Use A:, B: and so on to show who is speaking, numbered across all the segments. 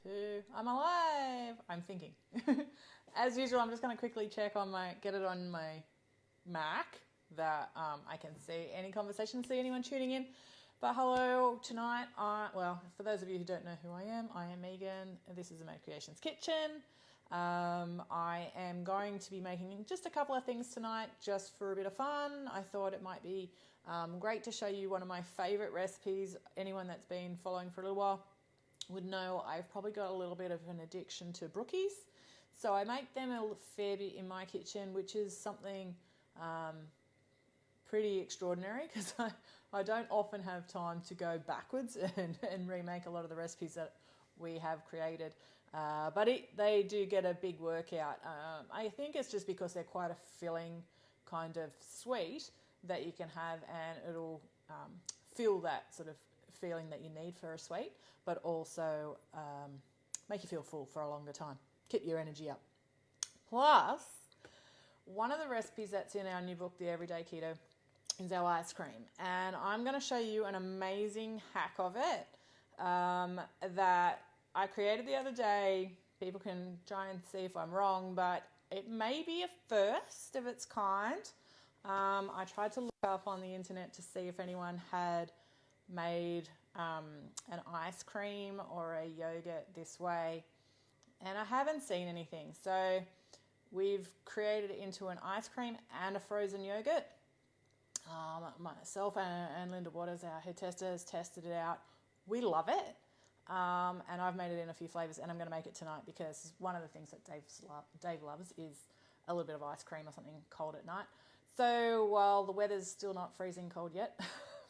A: 2. I'm alive. I'm thinking. As usual, I'm just going to quickly check on get it on my Mac that I can see any conversation, see anyone tuning in. But hello, tonight, well, for those of you who don't know who I am Megan. This is the Mad Creations Kitchen. I am going to be making just a couple of things tonight just for a bit of fun. I thought it might be great to show you one of my favourite recipes. Anyone that's been following for a little while would know I've probably got a little bit of an addiction to Brookies. So I make them a fair bit in my kitchen, which is something pretty extraordinary because I don't often have time to go backwards and remake a lot of the recipes that we have created. But they do get a big workout. I think it's just because they're quite a filling kind of sweet that you can have, and it'll fill that sort of feeling that you need for a sweet, but also make you feel full for a longer time. Keep your energy up. Plus, one of the recipes that's in our new book, The Everyday Keto, is our ice cream. And I'm going to show you an amazing hack of it that I created the other day. People can try and see if I'm wrong, but it may be a first of its kind. I tried to look up on the internet to see if anyone had made an ice cream or a yogurt this way, and I haven't seen anything. So we've created it into an ice cream and a frozen yogurt. Myself and Linda Waters, our head tester, has tested it out. We love it. And I've made it in a few flavours, and I'm going to make it tonight because one of the things that Dave loves is a little bit of ice cream or something cold at night. So while the weather's still not freezing cold yet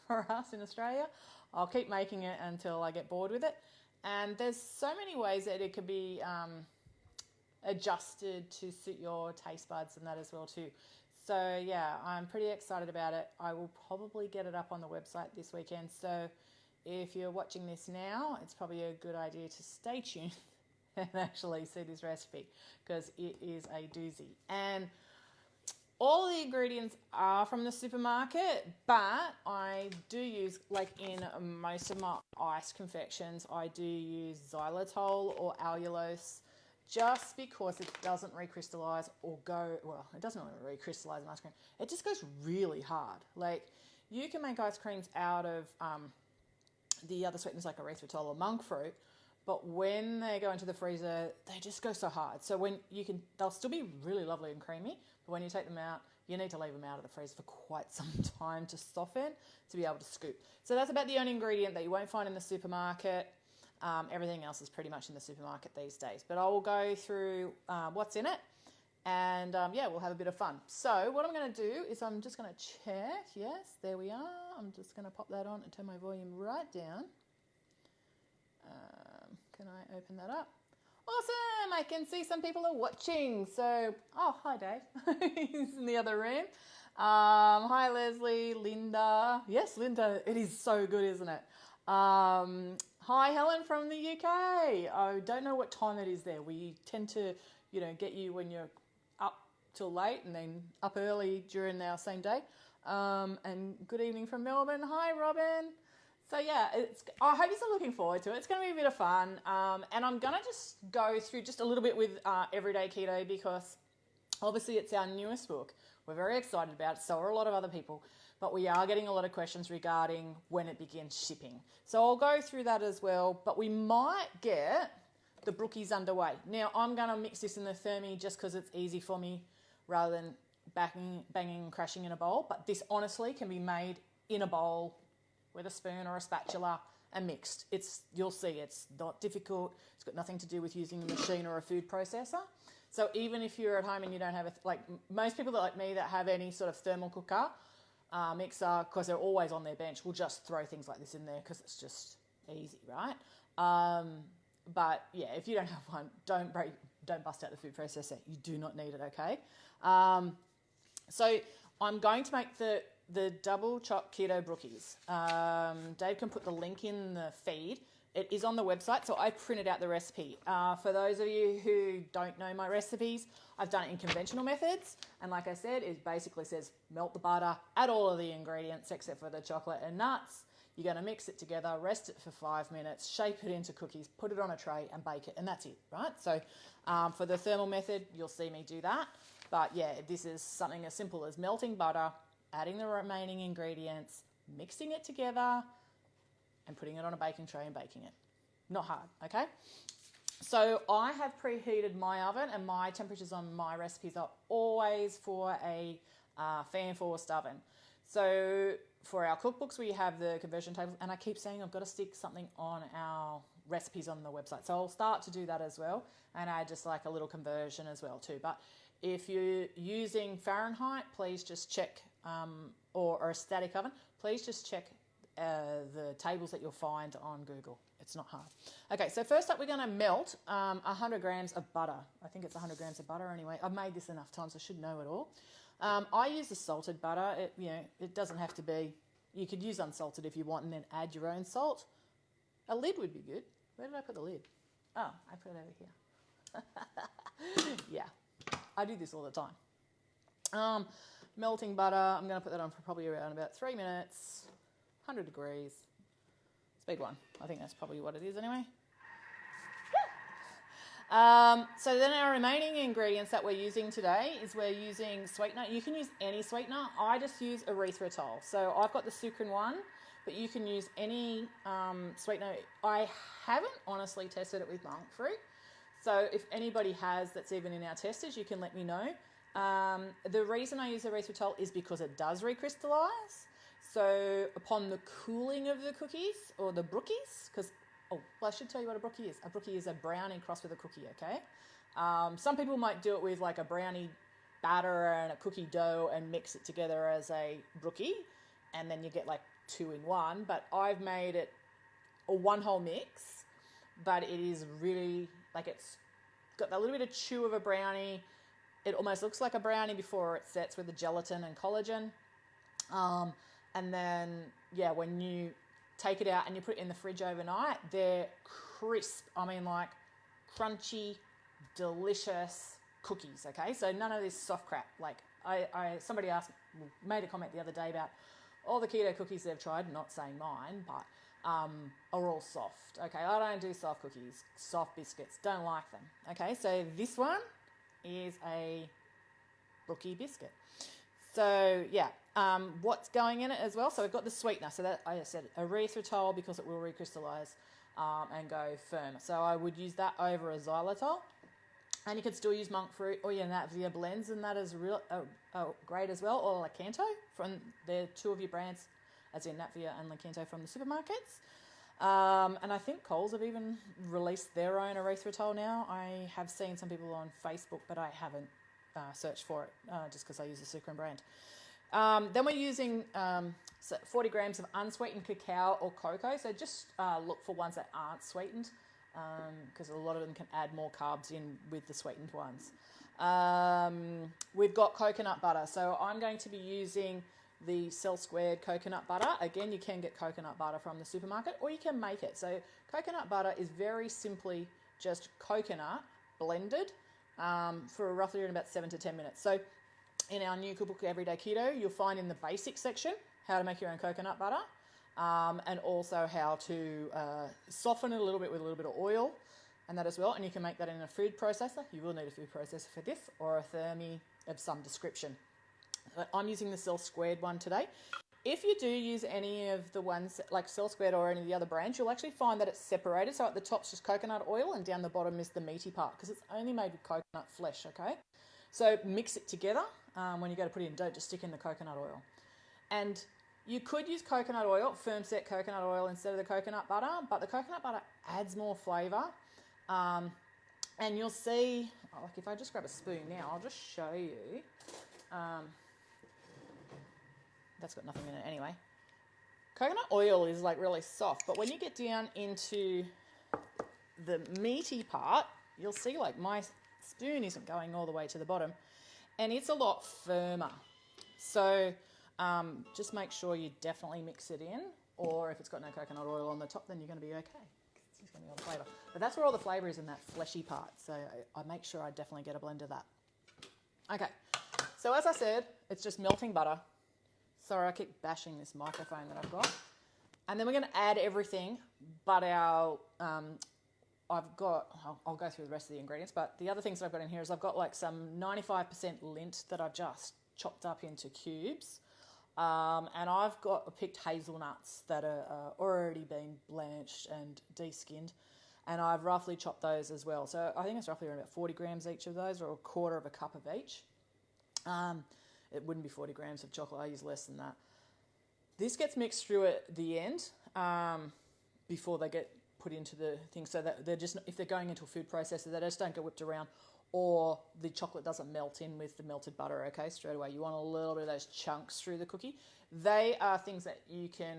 A: for us in Australia, I'll keep making it until I get bored with it. And there's so many ways that it could be adjusted to suit your taste buds and that as well too. So yeah, I'm pretty excited about it. I will probably get it up on the website this weekend. So if you're watching this now, it's probably a good idea to stay tuned and actually see this recipe because it is a doozy. And all the ingredients are from the supermarket, but I do use, like in most of my ice confections, I do use xylitol or allulose just because it doesn't recrystallize or it doesn't really recrystallize in ice cream. It just goes really hard. Like you can make ice creams out of the other sweeteners like erythritol or monk fruit, but when they go into the freezer, they just go so hard. So they'll still be really lovely and creamy, but when you take them out, you need to leave them out of the freezer for quite some time to soften to be able to scoop. So that's about the only ingredient that you won't find in the supermarket. Everything else is pretty much in the supermarket these days. But I will go through what's in it, and we'll have a bit of fun. So what I'm going to do is I'm just going to check. Yes, there we are. I'm just going to pop that on and turn my volume right down. Can I open that up? Awesome! I can see some people are watching. So, hi Dave. He's in the other room. Hi Leslie, Linda. Yes, Linda, it is so good, isn't it? Hi Helen from the UK. I don't know what time it is there. We tend to, get you when you're up till late and then up early during our same day. And good evening from Melbourne. Hi Robin. So yeah, I hope you're looking forward to it. It's going to be a bit of fun. And I'm going to just go through just a little bit with Everyday Keto because obviously it's our newest book. We're very excited about it. So are a lot of other people. But we are getting a lot of questions regarding when it begins shipping. So I'll go through that as well. But we might get the Brookies underway. Now, I'm going to mix this in the thermi just because it's easy for me rather than banging and crashing in a bowl. But this honestly can be made in a bowl with a spoon or a spatula and mixed. You'll see it's not difficult. It's got nothing to do with using a machine or a food processor. So even if you're at home and you don't have most people that like me that have any sort of thermal cooker, mixer, because they're always on their bench, will just throw things like this in there because it's just easy, right? But yeah, if you don't have one, don't bust out the food processor. You do not need it, okay? So I'm going to make the double chopped keto brookies. Dave can put the link in the feed. It is on the website, so I printed out the recipe. For those of you who don't know my recipes, I've done it in conventional methods. And like I said, it basically says melt the butter, add all of the ingredients except for the chocolate and nuts. You're going to mix it together, rest it for 5 minutes, shape it into cookies, put it on a tray and bake it, and that's it, right? So for the thermal method, you'll see me do that. But yeah, this is something as simple as melting butter, adding the remaining ingredients, mixing it together, and putting it on a baking tray and baking it. Not hard, okay? So I have preheated my oven, and my temperatures on my recipes are always for a fan forced oven. So for our cookbooks, we have the conversion tables, and I keep saying I've got to stick something on our recipes on the website. So I'll start to do that as well, and add just like a little conversion as well too. But if you're using Fahrenheit, please just check, or a static oven, please just check the tables that you'll find on Google. It's not hard. Okay, so first up we're going to melt 100 grams of butter. I think it's 100 grams of butter anyway. I've made this enough times, I should know it all. I use the salted butter. It doesn't have to be. You could use unsalted if you want, and then add your own salt. A lid would be good. Where did I put the lid? Oh, I put it over here. Yeah, I do this all the time. Melting butter. I'm going to put that on for probably around about 3 minutes, 100 degrees. Speed 1. I think that's probably what it is anyway. So then our remaining ingredients that we're using today is we're using sweetener. You can use any sweetener. I just use erythritol. So I've got the sucrin one, but you can use any sweetener. I haven't honestly tested it with monk fruit. So if anybody has that's even in our testers, you can let me know. The reason I use erythritol is because it does recrystallize. So upon the cooling of the cookies, or the brookies, because I should tell you what a brookie is. A brookie is a brownie crossed with a cookie, okay? Some people might do it with like a brownie batter and a cookie dough and mix it together as a brookie, and then you get like 2 in 1. But I've made it a one whole mix, but it is really, like, it's got a little bit of chew of a brownie. It almost looks like a brownie before it sets with the gelatin and collagen. And then, yeah, when you take it out and you put it in the fridge overnight, they're crisp. I mean, like, crunchy, delicious cookies, okay? So none of this soft crap. Like, somebody made a comment the other day about all the keto cookies they've tried, not saying mine, but are all soft, okay? I don't do soft cookies, soft biscuits, don't like them, okay? So this one is a Brookie biscuit. So, yeah, what's going in it as well? So we've got the sweetener. So that, I said, erythritol, because it will recrystallize and go firm. So I would use that over a xylitol. And you could still use monk fruit or your Natvia blends, and that is great as well, or Lakanto. They're 2 of your brands, as in Natvia and Lakanto, from the supermarkets. And I think Coles have even released their own erythritol now. I have seen some people on Facebook, but I haven't searched for it just because I use the sucrin brand. Then we're using 40 grams of unsweetened cacao or cocoa. So just look for ones that aren't sweetened, because a lot of them can add more carbs in with the sweetened ones. We've got coconut butter. So I'm going to be using the Cell Squared coconut butter. Again, you can get coconut butter from the supermarket, or you can make it. So coconut butter is very simply just coconut blended for roughly in about 7 to 10 minutes. So in our new cookbook, Everyday Keto, you'll find in the basic section how to make your own coconut butter, and also how to soften it a little bit with a little bit of oil and that as well. And you can make that in a food processor. You will need a food processor for this, or a thermi of some description. I'm using the Cell Squared one today. If you do use any of the ones like Cell Squared or any of the other brands, you'll actually find that it's separated. So at the top's just coconut oil, and down the bottom is the meaty part, because it's only made with coconut flesh, okay? So mix it together when you go to put it in. Don't just stick in the coconut oil. And you could use coconut oil, firm set coconut oil, instead of the coconut butter, but the coconut butter adds more flavour. And you'll see, like if I just grab a spoon now, I'll just show you. That's got nothing in it anyway. Coconut oil is like really soft, but when you get down into the meaty part, you'll see like my spoon isn't going all the way to the bottom, and it's a lot firmer. So just make sure you definitely mix it in, or if it's got no coconut oil on the top, then you're going to be okay. It's just going to be all the flavour. But that's where all the flavour is, in that fleshy part. So I make sure I definitely get a blend of that. Okay, so as I said, it's just melting butter. Sorry, I keep bashing this microphone that I've got. And then we're going to add everything, but I'll go through the rest of the ingredients, but the other things that I've got in here is I've got like some 95% lint that I've just chopped up into cubes. And I've picked hazelnuts that are already been blanched and de-skinned, and I've roughly chopped those as well. So I think it's roughly around about 40 grams each of those, or a quarter of a cup of each. It wouldn't be 40 grams of chocolate. I use less than that. This gets mixed through at the end before they get put into the thing, so that they're just, if they're going into a food processor, they just don't get whipped around, or the chocolate doesn't melt in with the melted butter, okay, straight away. You want a little bit of those chunks through the cookie. They are things that you can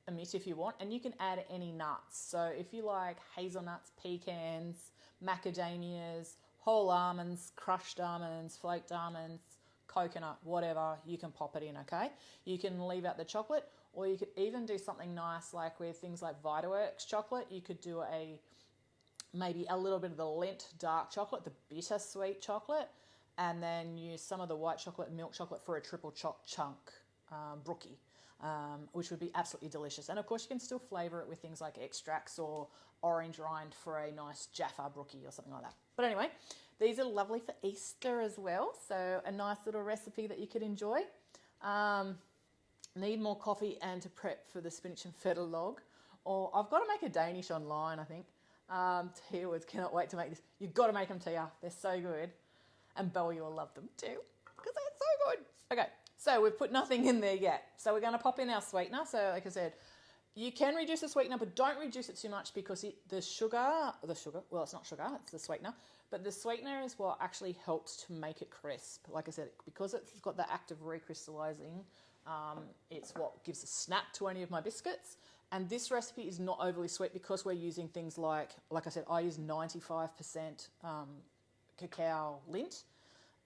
A: omit if you want, and you can add any nuts. So if you like hazelnuts, pecans, macadamias, whole almonds, crushed almonds, flaked almonds, coconut, whatever, you can pop it in, okay? You can leave out the chocolate, or you could even do something nice like with things like Vitaworks chocolate. You could do maybe a little bit of the Lindt dark chocolate, the bittersweet chocolate, and then use some of the white chocolate and milk chocolate for a triple chunk Brookie, which would be absolutely delicious. And of course you can still flavour it with things like extracts or orange rind for a nice Jaffa Brookie or something like that. But anyway, these are lovely for Easter as well, so a nice little recipe that you could enjoy. Need more coffee and to prep for the spinach and feta log. Or I've got to make a Danish online, I think. Tia Woods, cannot wait to make this. You've got to make them, Tia. They're so good. And Belle, you'll love them too, because they're so good. Okay, so we've put nothing in there yet. So we're going to pop in our sweetener. So like I said, you can reduce the sweetener, but don't reduce it too much, because the sugar, well, it's not sugar, it's the sweetener. But the sweetener is what actually helps to make it crisp. Like I said, because it's got the act of recrystallizing, it's what gives a snap to any of my biscuits. And this recipe is not overly sweet, because we're using things like I said, I use 95% cacao lint,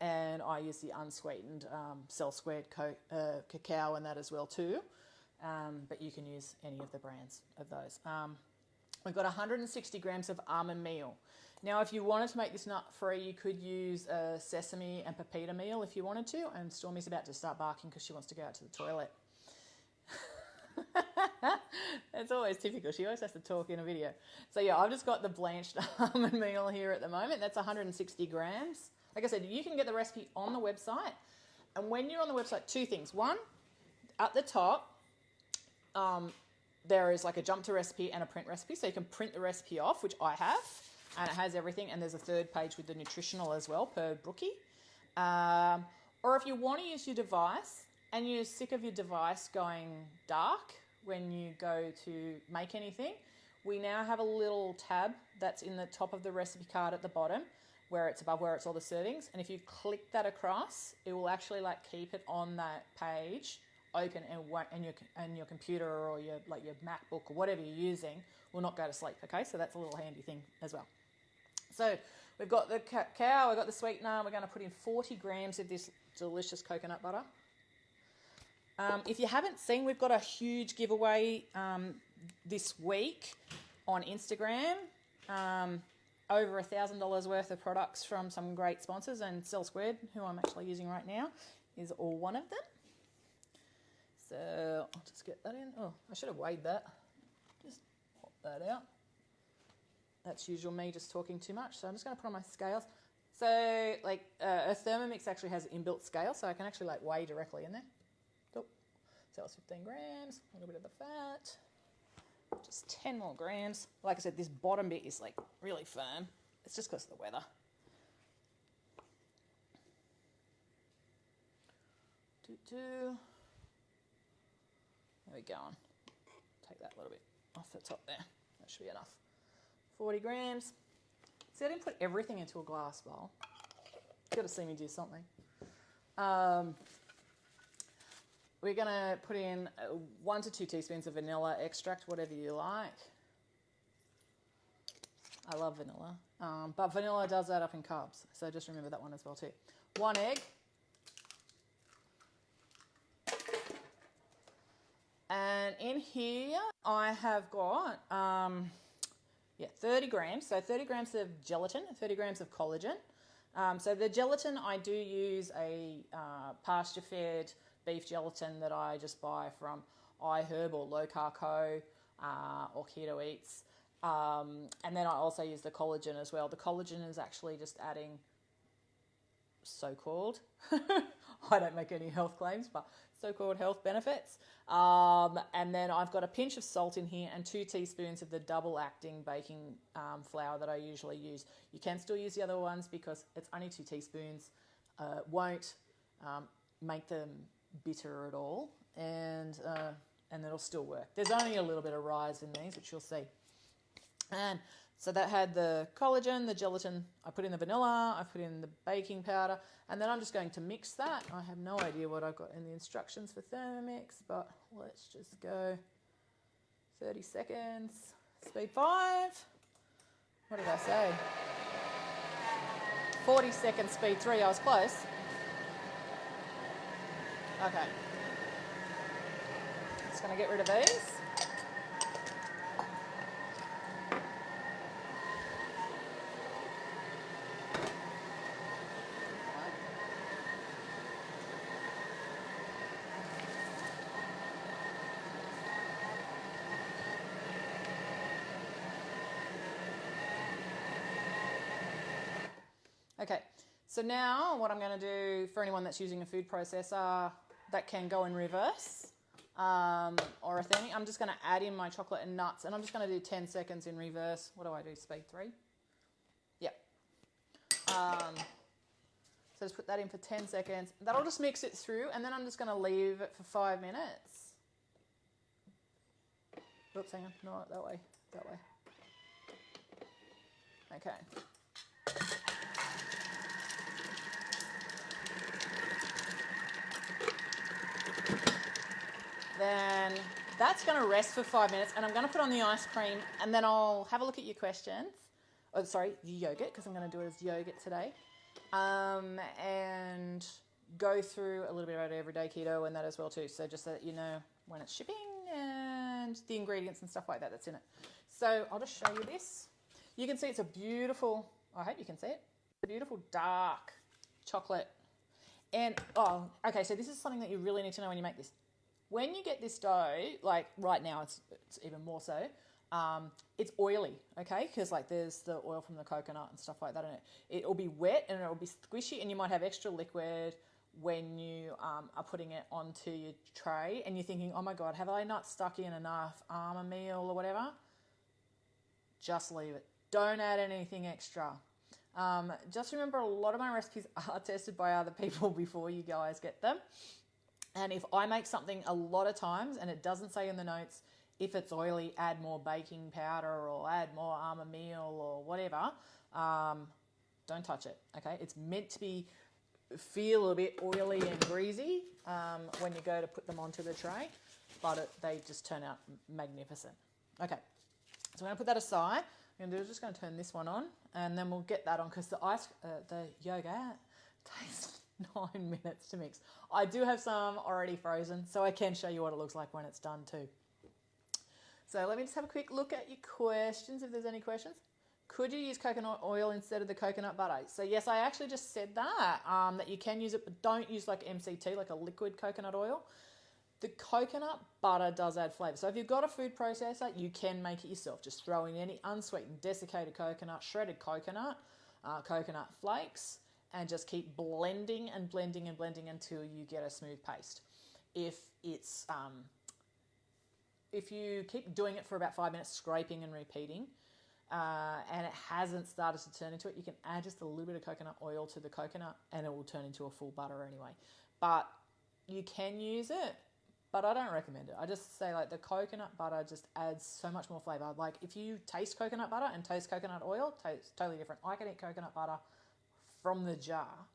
A: and I use the unsweetened Cell Squared cacao in that as well too. But you can use any of the brands of those. We've got 160 grams of almond meal. Now, if you wanted to make this nut-free, you could use sesame and pepita meal if you wanted to. And Stormy's about to start barking because she wants to go out to the toilet. It's always typical. She always has to talk in a video. So yeah, I've just got the blanched almond meal here at the moment. That's 160 grams. Like I said, you can get the recipe on the website. And when you're on the website, two things. One, at the top, there is like a jump to recipe and a print recipe. So you can print the recipe off, which I have, and it has everything. And there's a third page with the nutritional as well per Brookie. Or if you want to use your device and you're sick of your device going dark when you go to make anything, we now have a little tab that's in the top of the recipe card at the bottom, where it's above where it's all the servings. And if you click that across, it will actually like keep it on that page open, and your computer or your MacBook or whatever you're using will not go to sleep. Okay, so that's a little handy thing as well. So we've got the cacao, we've got the sweetener. We're going to put in 40 grams of this delicious coconut butter. If you haven't seen, we've got a huge giveaway this week on Instagram. Over $1,000 worth of products from some great sponsors, and Cell Squared, who I'm actually using right now, is all one of them. So I'll just get that in. Oh, I should have weighed that. Just pop that out. That's usual me just talking too much. So I'm just going to put on my scales. So like a Thermomix actually has an inbuilt scale, so I can actually like weigh directly in there. Oh, so it's 15 grams, a little bit of the fat. Just 10 more grams. Like I said, this bottom bit is like really firm. It's just because of the weather. There we go. Take that little bit off the top there. That should be enough. 40 grams. See, I didn't put everything into a glass bowl. You've got to see me do something. We're going to put in 1 to 2 teaspoons of vanilla extract, whatever you like. I love vanilla. But vanilla does add up in carbs, so just remember that one as well too. 1 egg. And in here I have got 30 grams. So 30 grams of gelatin, 30 grams of collagen. So the gelatin, I do use a pasture-fed beef gelatin that I just buy from iHerb or Low Carco or Keto Eats. And then I also use the collagen as well. The collagen is actually just adding so-called, I don't make any health claims, but so-called health benefits. And then I've got a pinch of salt in here and 2 teaspoons of the double-acting baking flour that I usually use. You can still use the other ones because it's only 2 teaspoons. Won't make them bitter at all, and it'll still work. There's only a little bit of rise in these, which you'll see. And so that had the collagen, the gelatin, I put in the vanilla, I put in the baking powder, and then I'm just going to mix that. I have no idea what I've got in the instructions for Thermomix, but let's just go 30 seconds, speed 5. What did I say? 40 seconds, speed 3, I was close. Okay. Just going to get rid of these. Okay, so now what I'm going to do for anyone that's using a food processor that can go in reverse or a thing, I'm just going to add in my chocolate and nuts, and I'm just going to do 10 seconds in reverse. What do I do, speed 3? Yep. So just put that in for 10 seconds. That'll just mix it through, and then I'm just going to leave it for 5 minutes. Oops, hang on, not that way, that way. Okay. Then that's going to rest for 5 minutes, and I'm going to put on the ice cream, and then I'll have a look at your questions. Oh, sorry, the yogurt, because I'm going to do it as yogurt today. And go through a little bit about everyday keto and that as well too. So just so that you know when it's shipping and the ingredients and stuff like that that's in it. So I'll just show you this. You can see it's a beautiful, I hope you can see it, a beautiful dark chocolate. And, oh, okay, so this is something that you really need to know when you make this. When you get this dough, like right now it's even more so, it's oily, okay? Because like there's the oil from the coconut and stuff like that in it. It'll be wet and it'll be squishy, and you might have extra liquid when you are putting it onto your tray and you're thinking, oh my God, have I not stuck in enough almond meal or whatever? Just leave it. Don't add anything extra. Just remember, a lot of my recipes are tested by other people before you guys get them. And if I make something a lot of times and it doesn't say in the notes, if it's oily, add more baking powder or add more almond meal or whatever, don't touch it, okay? It's meant to feel a bit oily and greasy when you go to put them onto the tray, but they just turn out magnificent. Okay, so I'm going to put that aside. I'm just going to turn this one on, and then we'll get that on, because the yogurt takes 9 minutes to mix. I do have some already frozen, so I can show you what it looks like when it's done too. So let me just have a quick look at your questions, if there's any questions. Could you use coconut oil instead of the coconut butter? So yes, I actually just said that, that you can use it, but don't use like MCT, like a liquid coconut oil. The coconut butter does add flavour. So if you've got a food processor, you can make it yourself. Just throw in any unsweetened desiccated coconut, shredded coconut, coconut flakes, and just keep blending and blending and blending until you get a smooth paste. If you keep doing it for about 5 minutes, scraping and repeating, and it hasn't started to turn into it, you can add just a little bit of coconut oil to the coconut and it will turn into a full butter anyway. But you can use it, but I don't recommend it. I just say like the coconut butter just adds so much more flavour. Like if you taste coconut butter and taste coconut oil, tastes totally different. I can eat coconut butter from the jar,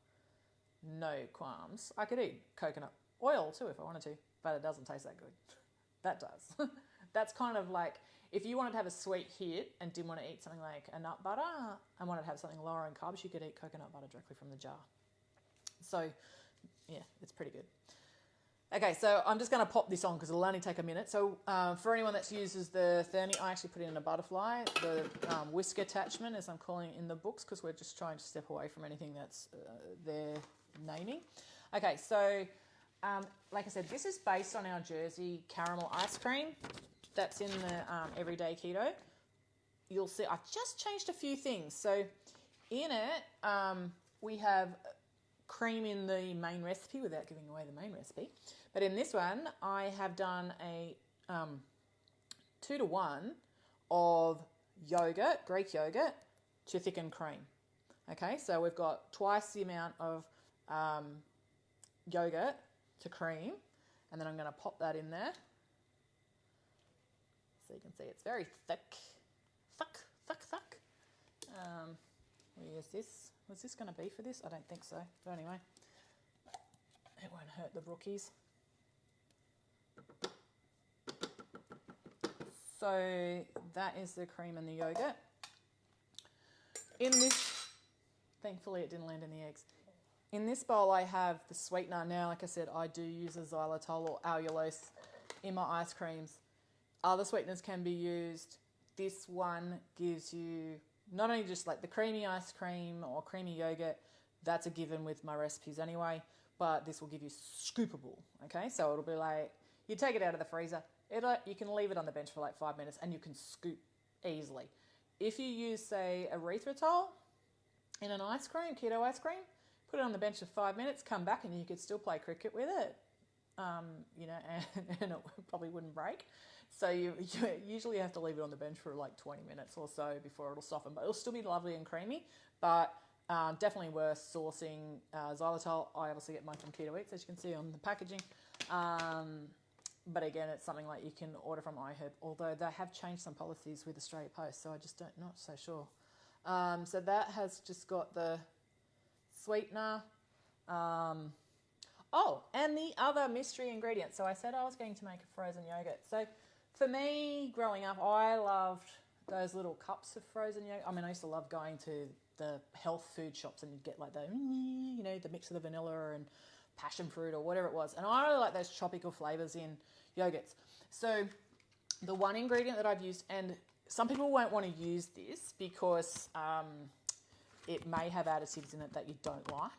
A: no qualms. I could eat coconut oil too if I wanted to, but it doesn't taste that good. That does. That's kind of like, if you wanted to have a sweet hit and didn't want to eat something like a nut butter and wanted to have something lower in carbs, you could eat coconut butter directly from the jar. So yeah, it's pretty good. Okay, so I'm just going to pop this on because it'll only take a minute. So for anyone that uses the Thermi, I actually put in a butterfly, the whisk attachment, as I'm calling it in the books, because we're just trying to step away from anything that's their naming. Okay, so Like I said, this is based on our Jersey caramel ice cream that's in the Everyday Keto. You'll see I've just changed a few things. So in it, we have cream in the main recipe without giving away the main recipe. But in this one, I have done a 2-to-1 of yogurt, Greek yogurt, to thicken cream. Okay, so we've got twice the amount of yogurt to cream, and then I'm going to pop that in there. So you can see it's very thick. We'll use this. Was this going to be for this? I don't think so. But anyway, it won't hurt the Brookies. So that is the cream and the yogurt. In this, thankfully it didn't land in the eggs. In this bowl I have the sweetener. Now, like I said, I do use a xylitol or allulose in my ice creams. Other sweeteners can be used. This one gives you not only just like the creamy ice cream or creamy yogurt, that's a given with my recipes anyway, but this will give you scoopable, okay? So it'll be like, you take it out of the freezer, you can leave it on the bench for like 5 minutes and you can scoop easily. If you use, say, erythritol in an ice cream, keto ice cream, put it on the bench for 5 minutes, come back and you could still play cricket with it, and it probably wouldn't break. So you usually have to leave it on the bench for like 20 minutes or so before it'll soften, but it'll still be lovely and creamy, but definitely worth sourcing xylitol. I obviously get mine from Keto Eats, as you can see on the packaging. But again, it's something like you can order from iHerb, although they have changed some policies with Australia Post, so I just not so sure. So that has just got the sweetener. Oh, and the other mystery ingredient. So I said I was going to make a frozen yogurt. So for me, growing up, I loved those little cups of frozen yogurt. I mean, I used to love going to the health food shops and you'd get like the, the mix of the vanilla and passion fruit or whatever it was. And I really like those tropical flavors in yogurts. So the one ingredient that I've used, and some people won't want to use this because it may have additives in it that you don't like.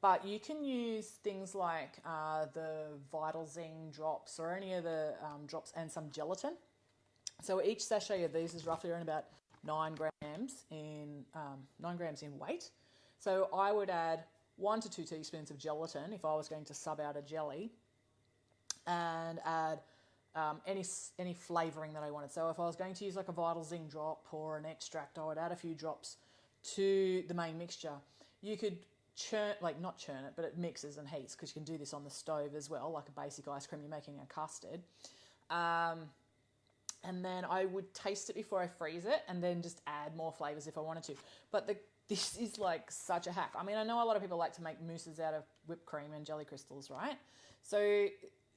A: But you can use things like the Vital Zing drops or any of the drops and some gelatin. So each sachet of these is roughly around about 9 grams in weight. So I would add 1 to 2 teaspoons of gelatin if I was going to sub out a jelly, and add any flavouring that I wanted. So if I was going to use like a Vital Zing drop or an extract, I would add a few drops to the main mixture. You could not churn it, but it mixes and heats, because you can do this on the stove as well, like a basic ice cream, you're making a custard. And then I would taste it before I freeze it and then just add more flavours if I wanted to. But this is like such a hack. I mean, I know a lot of people like to make mousses out of whipped cream and jelly crystals, right? So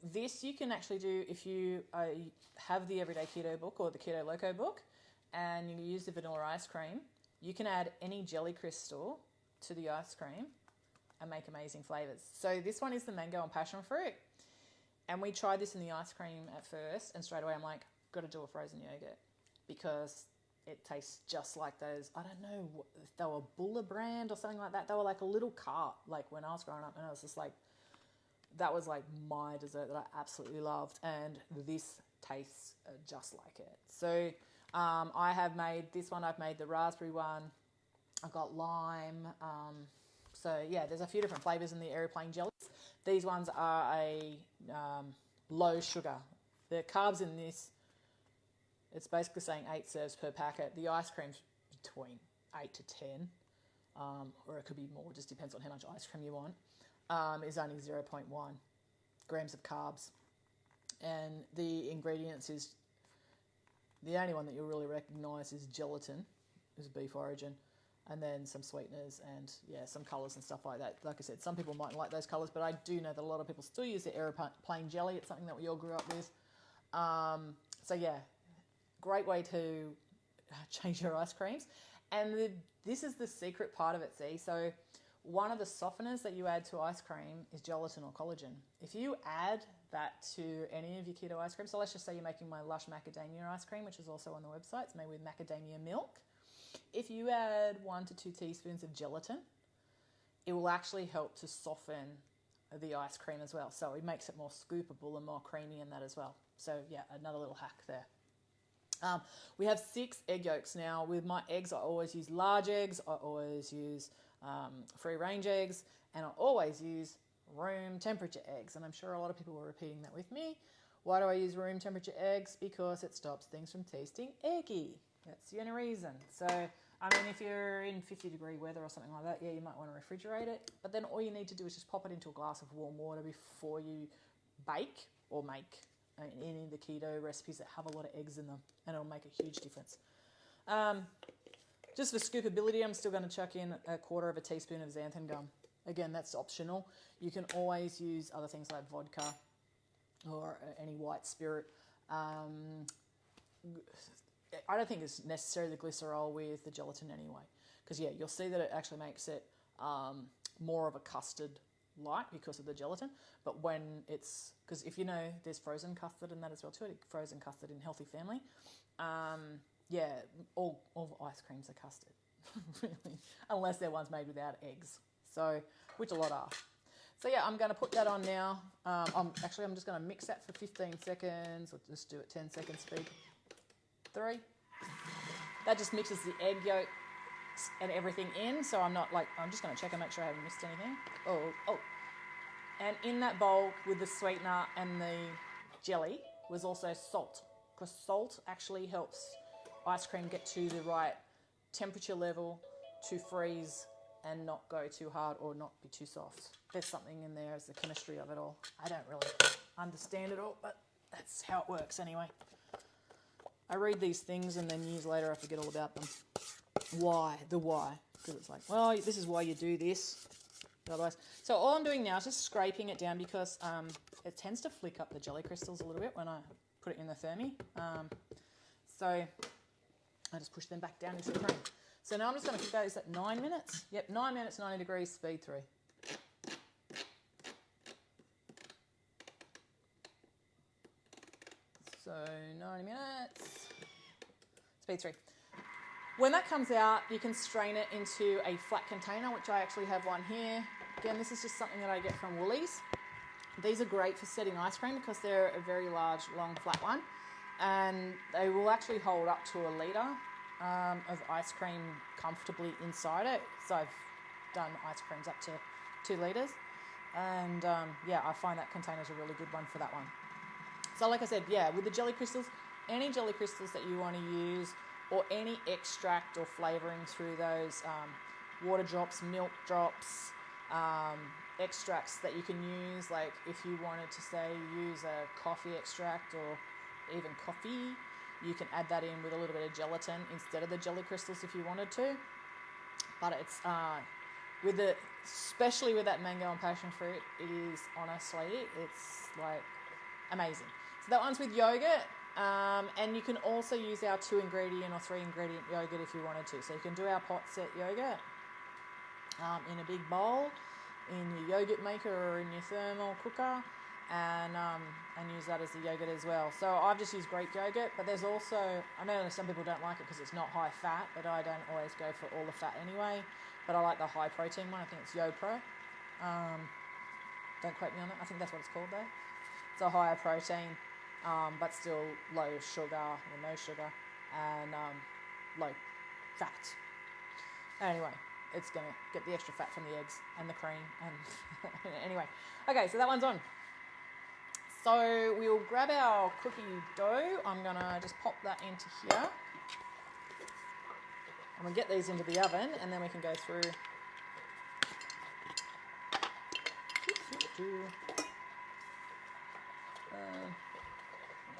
A: this you can actually do if you have the Everyday Keto book or the Keto Loco book and you use the vanilla ice cream. You can add any jelly crystal to the ice cream and make amazing flavours. So this one is the mango and passion fruit. And we tried this in the ice cream at first, and straight away I'm like, got to do a frozen yogurt, because it tastes just like those, I don't know, if they were Bulla brand or something like that. They were like a little cart, like when I was growing up, and I was just like, that was like my dessert that I absolutely loved, and this tastes just like it. So I have made this one, I've made the raspberry one, I've got lime, so yeah, there's a few different flavours in the aeroplane jellies. These ones are a low sugar. The carbs in this, it's basically saying 8 serves per packet. The ice cream's between 8 to 10, or it could be more, just depends on how much ice cream you want, is only 0.1 grams of carbs. And the ingredients is, the only one that you'll really recognise is gelatin, is beef origin, and then some sweeteners and some colours and stuff like that. Like I said, some people mightn't like those colours, but I do know that a lot of people still use the aeroplane jelly. It's something that we all grew up with. So yeah, great way to change your ice creams. And this is the secret part of it, see? So one of the softeners that you add to ice cream is gelatin or collagen. If you add that to any of your keto ice cream, so let's just say you're making my Lush macadamia ice cream, which is also on the website, it's made with macadamia milk. If you add 1 to 2 teaspoons of gelatin, it will actually help to soften the ice cream as well. So it makes it more scoopable and more creamy in that as well. So yeah, another little hack there. We have 6 egg yolks now. With my eggs, I always use large eggs. I always use free range eggs, and I always use room temperature eggs. And I'm sure a lot of people were repeating that with me. Why do I use room temperature eggs? Because it stops things from tasting eggy. That's the only reason. So, I mean, if you're in 50-degree weather or something like that, yeah, you might want to refrigerate it. But then all you need to do is just pop it into a glass of warm water before you bake or make any of the keto recipes that have a lot of eggs in them, and it'll make a huge difference. Just for scoopability, I'm still going to chuck in a 1/4 teaspoon of xanthan gum. Again, that's optional. You can always use other things like vodka or any white spirit. I don't think it's necessary the glycerol with the gelatin anyway, because yeah, you'll see that it actually makes it more of a custard light because of the gelatin. But when it's, because if you know there's frozen custard in that as well too, frozen custard in Healthy Family, yeah, all ice creams are custard really, unless they're ones made without eggs, so which a lot are. So yeah, I'm going to put that on now. I'm just going to mix that for 15 seconds, or just do it 10 seconds speed. 3. That just mixes the egg yolk and everything in, so I'm just going to check and make sure I haven't missed anything. Oh. And in that bowl with the sweetener and the jelly was also salt, because salt actually helps ice cream get to the right temperature level to freeze and not go too hard or not be too soft. There's something in there as the chemistry of it all. I don't really understand it all, but that's how it works anyway. I read these things and then years later I forget all about them. Why? Because it's like, well, this is why you do this. Otherwise. So all I'm doing now is just scraping it down, because it tends to flick up the jelly crystals a little bit when I put it in the thermi. So I just push them back down into the cream. So now I'm just going to cook those at 9 minutes. Yep, 9 minutes, 90 degrees, speed 3. So 90 minutes, speed 3. When that comes out, you can strain it into a flat container, which I actually have one here. Again, this is just something that I get from Woolies. These are great for setting ice cream because they're a very large, long, flat one. And they will actually hold up to a litre of ice cream comfortably inside it. So I've done ice creams up to 2 litres. And yeah, I find that container is a really good one for that one. So like I said, yeah, with the jelly crystals, any jelly crystals that you want to use, or any extract or flavouring through those water drops, milk drops, extracts that you can use, like if you wanted to say use a coffee extract or even coffee, you can add that in with a little bit of gelatin instead of the jelly crystals if you wanted to. But it's especially with that mango and passion fruit, it is honestly, it's like amazing. So that one's with yogurt. And you can also use our 2-ingredient or 3-ingredient yogurt if you wanted to. So you can do our pot set yogurt in a big bowl, in your yogurt maker or in your thermal cooker, and use that as the yogurt as well. So I've just used Greek yogurt, but there's also, I know some people don't like it because it's not high fat, but I don't always go for all the fat anyway. But I like the high protein one. I think it's YoPro. Don't quote me on that. I think that's what it's called though. It's a higher protein, but still low sugar or no sugar, and low fat. Anyway, it's going to get the extra fat from the eggs and the cream. And anyway, okay, so that one's on. So we'll grab our cookie dough. I'm going to just pop that into here. I'm going to get these into the oven, and then we can go through.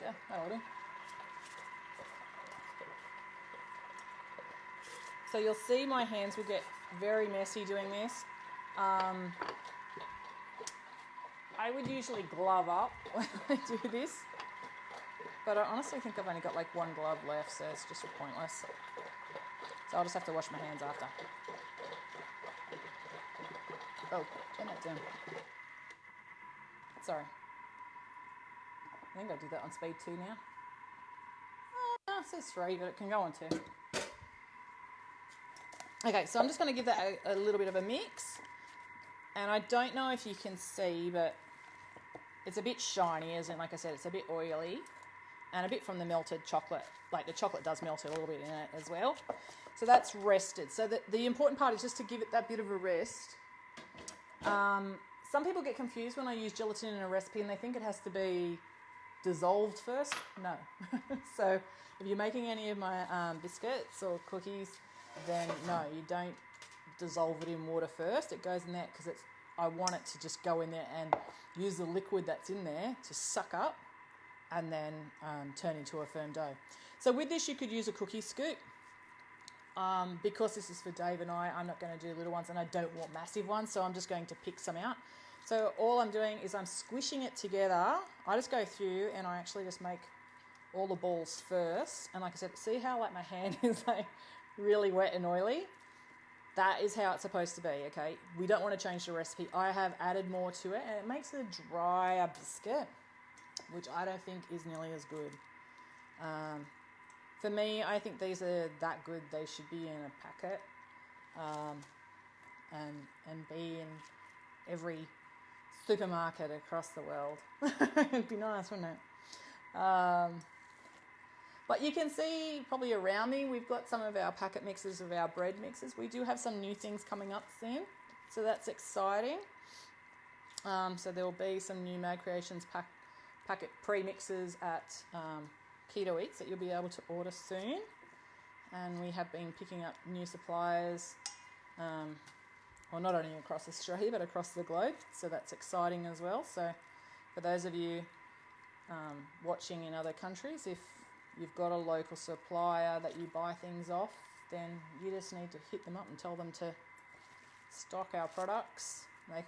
A: Yeah, that'll do. So you'll see my hands will get very messy doing this. I would usually glove up when I do this, but I honestly think I've only got like one glove left, so it's just pointless. So I'll just have to wash my hands after. Oh, turn that down. Sorry. I think I'll do that on speed 2 now. Oh, it says 3, but it can go on 2. Okay, so I'm just going to give that a little bit of a mix. And I don't know if you can see, but it's a bit shiny, isn't it? Like I said, it's a bit oily and a bit from the melted chocolate. Like the chocolate does melt a little bit in it as well. So that's rested. So the important part is just to give it that bit of a rest. Some people get confused when I use gelatin in a recipe and they think it has to be dissolved first. No. So if you're making any of my biscuits or cookies, then no, you don't dissolve it in water first. It goes in there because I want it to just go in there and use the liquid that's in there to suck up and then turn into a firm dough. So with this, you could use a cookie scoop. Because this is for Dave and I'm not going to do little ones and I don't want massive ones, so I'm just going to pick some out. So all I'm doing is I'm squishing it together. I just go through and I actually just make all the balls first. And like I said, see how like my hand is like really wet and oily? That is how it's supposed to be, okay? We don't want to change the recipe. I have added more to it and it makes a drier biscuit, which I don't think is nearly as good. For me, I think these are that good. They should be in a packet and be in every supermarket across the world. It'd be nice, wouldn't it? But you can see probably around me, we've got some of our packet mixes of our bread mixes. We do have some new things coming up soon, so that's exciting. So there will be some new Mad Creations packet pre-mixes at Keto Eats that you'll be able to order soon. And we have been picking up new suppliers, well, not only across Australia, but across the globe. So that's exciting as well. So for those of you watching in other countries, if you've got a local supplier that you buy things off, then you just need to hit them up and tell them to stock our products. They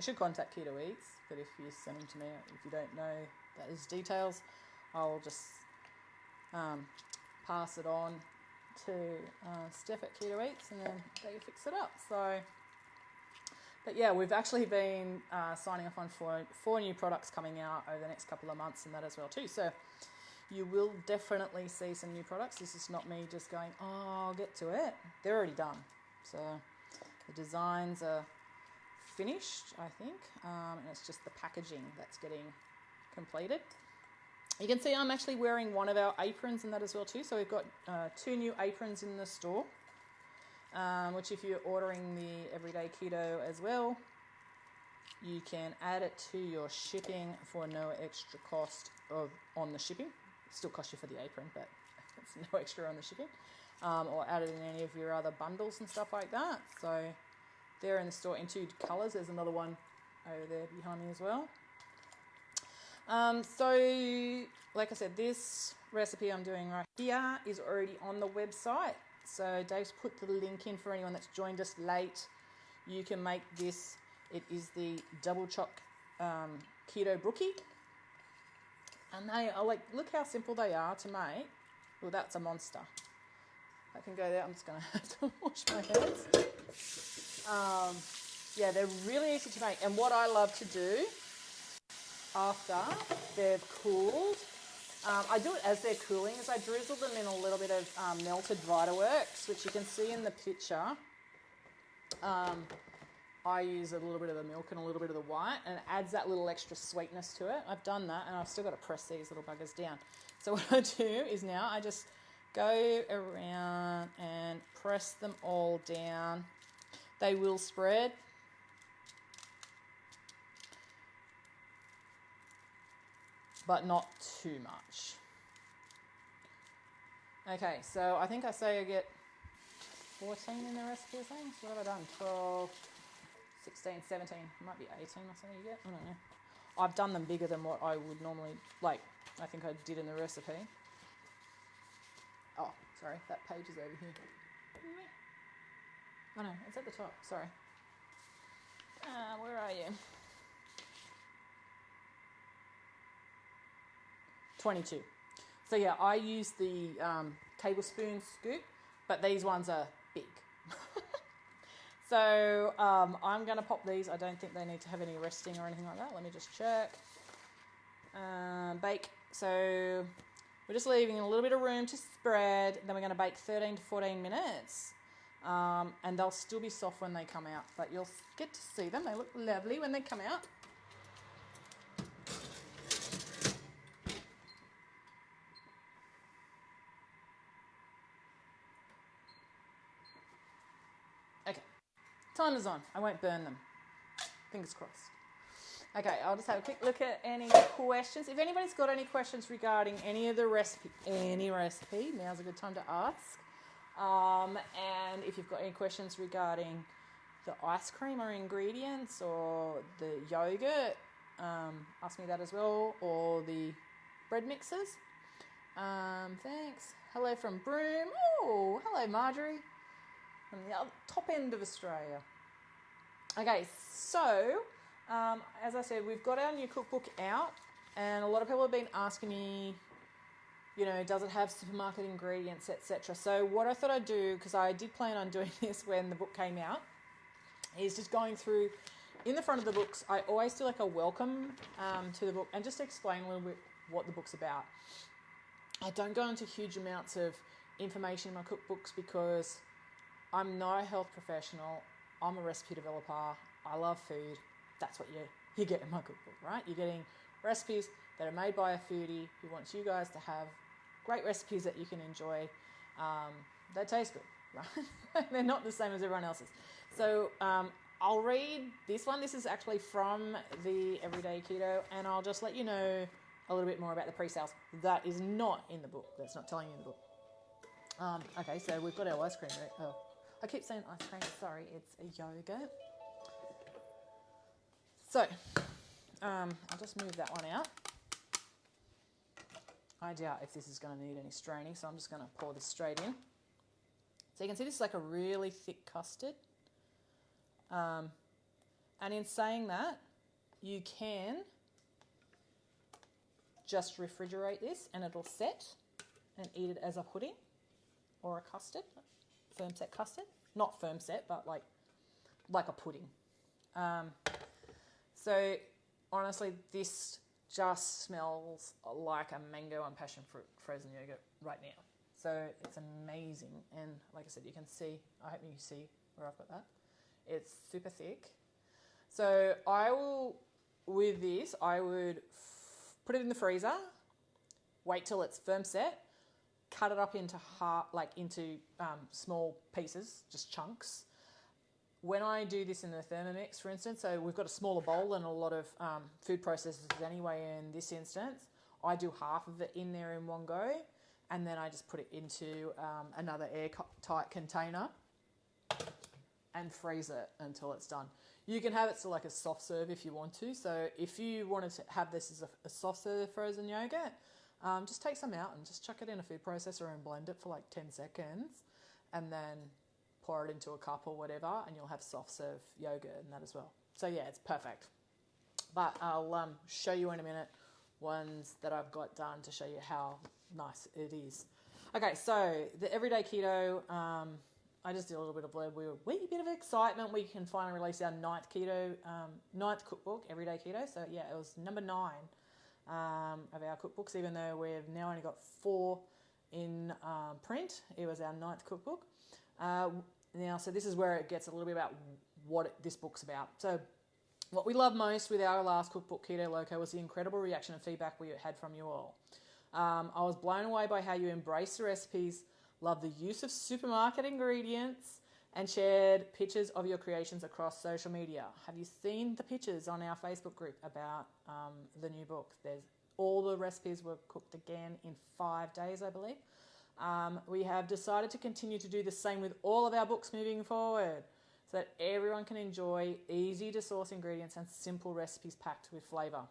A: should contact Keto Eats, but if you send them to me, if you don't know those details, I'll just pass it on to Steph at Keto Eats and then they fix it up. So, but yeah, we've actually been signing off on four new products coming out over the next couple of months and that as well too. So you will definitely see some new products. This is not me just going, oh, I'll get to it. They're already done. So the designs are finished, I think, and it's just the packaging that's getting completed. You can see I'm actually wearing one of our aprons and that as well too. So we've got 2 new aprons in the store, which if you're ordering the Everyday Keto as well, you can add it to your shipping for no extra cost on the shipping. It still costs you for the apron, but it's no extra on the shipping. Or add it in any of your other bundles and stuff like that. So they're in the store in 2 colours. There's another one over there behind me as well. So like I said, this recipe I'm doing right here is already on the website. So Dave's put the link in for anyone that's joined us late. You can make this. It is the double choc keto brookie. And they are like, look how simple they are to make. Well, that's a monster. I can go there. I'm just going to have to wash my hands. Yeah, they're really easy to make. And what I love to do after they've cooled, I do it as they're cooling, is I drizzle them in a little bit of melted Vitaworks, which you can see in the picture. I use a little bit of the milk and a little bit of the white, and it adds that little extra sweetness to it. I've done that, and I've still got to press these little buggers down. So what I do is now I just go around and press them all down. They will spread. But not too much. Okay, so I think I say I get 14 in the recipe or something. So what have I done? 12, 16, 17. It might be 18 or something you get. I don't know. I've done them bigger than what I would normally, like, I think I did in the recipe. Oh, sorry, that page is over here. Oh no, it's at the top, sorry. Where are you? 22. So yeah, I use the tablespoon scoop, but these ones are big. So I'm going to pop these. I don't think they need to have any resting or anything like that. Let me just check. Bake. So we're just leaving a little bit of room to spread. Then we're going to bake 13 to 14 minutes. and they'll still be soft when they come out, but you'll get to see them. They look lovely when they come out. Okay, timer's on. I won't burn them. Fingers crossed. Okay, I'll just have a quick look at any questions. If anybody's got any questions regarding any of the recipe, now's a good time to ask. And if you've got any questions regarding the ice cream or ingredients or the yogurt, ask me that as well, or the bread mixes. Thanks. Hello from Broome. Oh, hello Marjorie from the top end of Australia. Okay, so as I said, we've got our new cookbook out, and a lot of people have been asking me, does it have supermarket ingredients, etc. So what I thought I'd do, because I did plan on doing this when the book came out, is just going through, in the front of the books, I always do like a welcome to the book and just explain a little bit what the book's about. I don't go into huge amounts of information in my cookbooks because I'm not a health professional. I'm a recipe developer. I love food. That's what you get in my cookbook, right? You're getting recipes that are made by a foodie who wants you guys to have great recipes that you can enjoy, that taste good, right? They're not the same as everyone else's. So I'll read this one. This is actually from the Everyday Keto, and I'll just let you know a little bit more about the pre-sales. That is not in the book. That's not telling you in the book. Okay, so we've got our ice cream. Oh, I keep saying ice cream. Sorry, it's a yogurt. So, I'll just move that one out. I doubt if this is going to need any straining, so I'm just going to pour this straight in. So you can see this is like a really thick custard. And in saying that, you can just refrigerate this and it'll set and eat it as a pudding or a custard, firm set custard. Not firm set, but like a pudding. So honestly, this just smells like a mango and passion fruit frozen yogurt right now. So it's amazing. And like I said, you can see, I hope you see where I've got that. It's super thick. So with this, I would put it in the freezer, wait till it's firm set, cut it up into small pieces, just chunks. When I do this in the Thermomix, for instance, so we've got a smaller bowl than a lot of food processors anyway in this instance, I do half of it in there in one go, and then I just put it into another airtight container and freeze it until it's done. You can have it to like a soft serve if you want to. So if you wanted to have this as a soft serve frozen yogurt, just take some out and just chuck it in a food processor and blend it for like 10 seconds, and then pour it into a cup or whatever, and you'll have soft serve yogurt and that as well. So yeah, it's perfect. But I'll show you in a minute ones that I've got done to show you how nice it is. Okay, so the Everyday Keto, I just did a little bit of blurb. We were a wee bit of excitement. We can finally release our ninth cookbook, Everyday Keto. So yeah, it was number 9 of our cookbooks, even though we've now only got 4 in print. It was our 9th cookbook. Now, so this is where it gets a little bit about what this book's about. So what we love most with our last cookbook, Keto Loco, was the incredible reaction and feedback we had from you all. I was blown away by how you embraced the recipes, loved the use of supermarket ingredients, and shared pictures of your creations across social media. Have you seen the pictures on our Facebook group about the new book? All the recipes were cooked again in 5 days, I believe. We have decided to continue to do the same with all of our books moving forward, so that everyone can enjoy easy to source ingredients and simple recipes packed with flavour.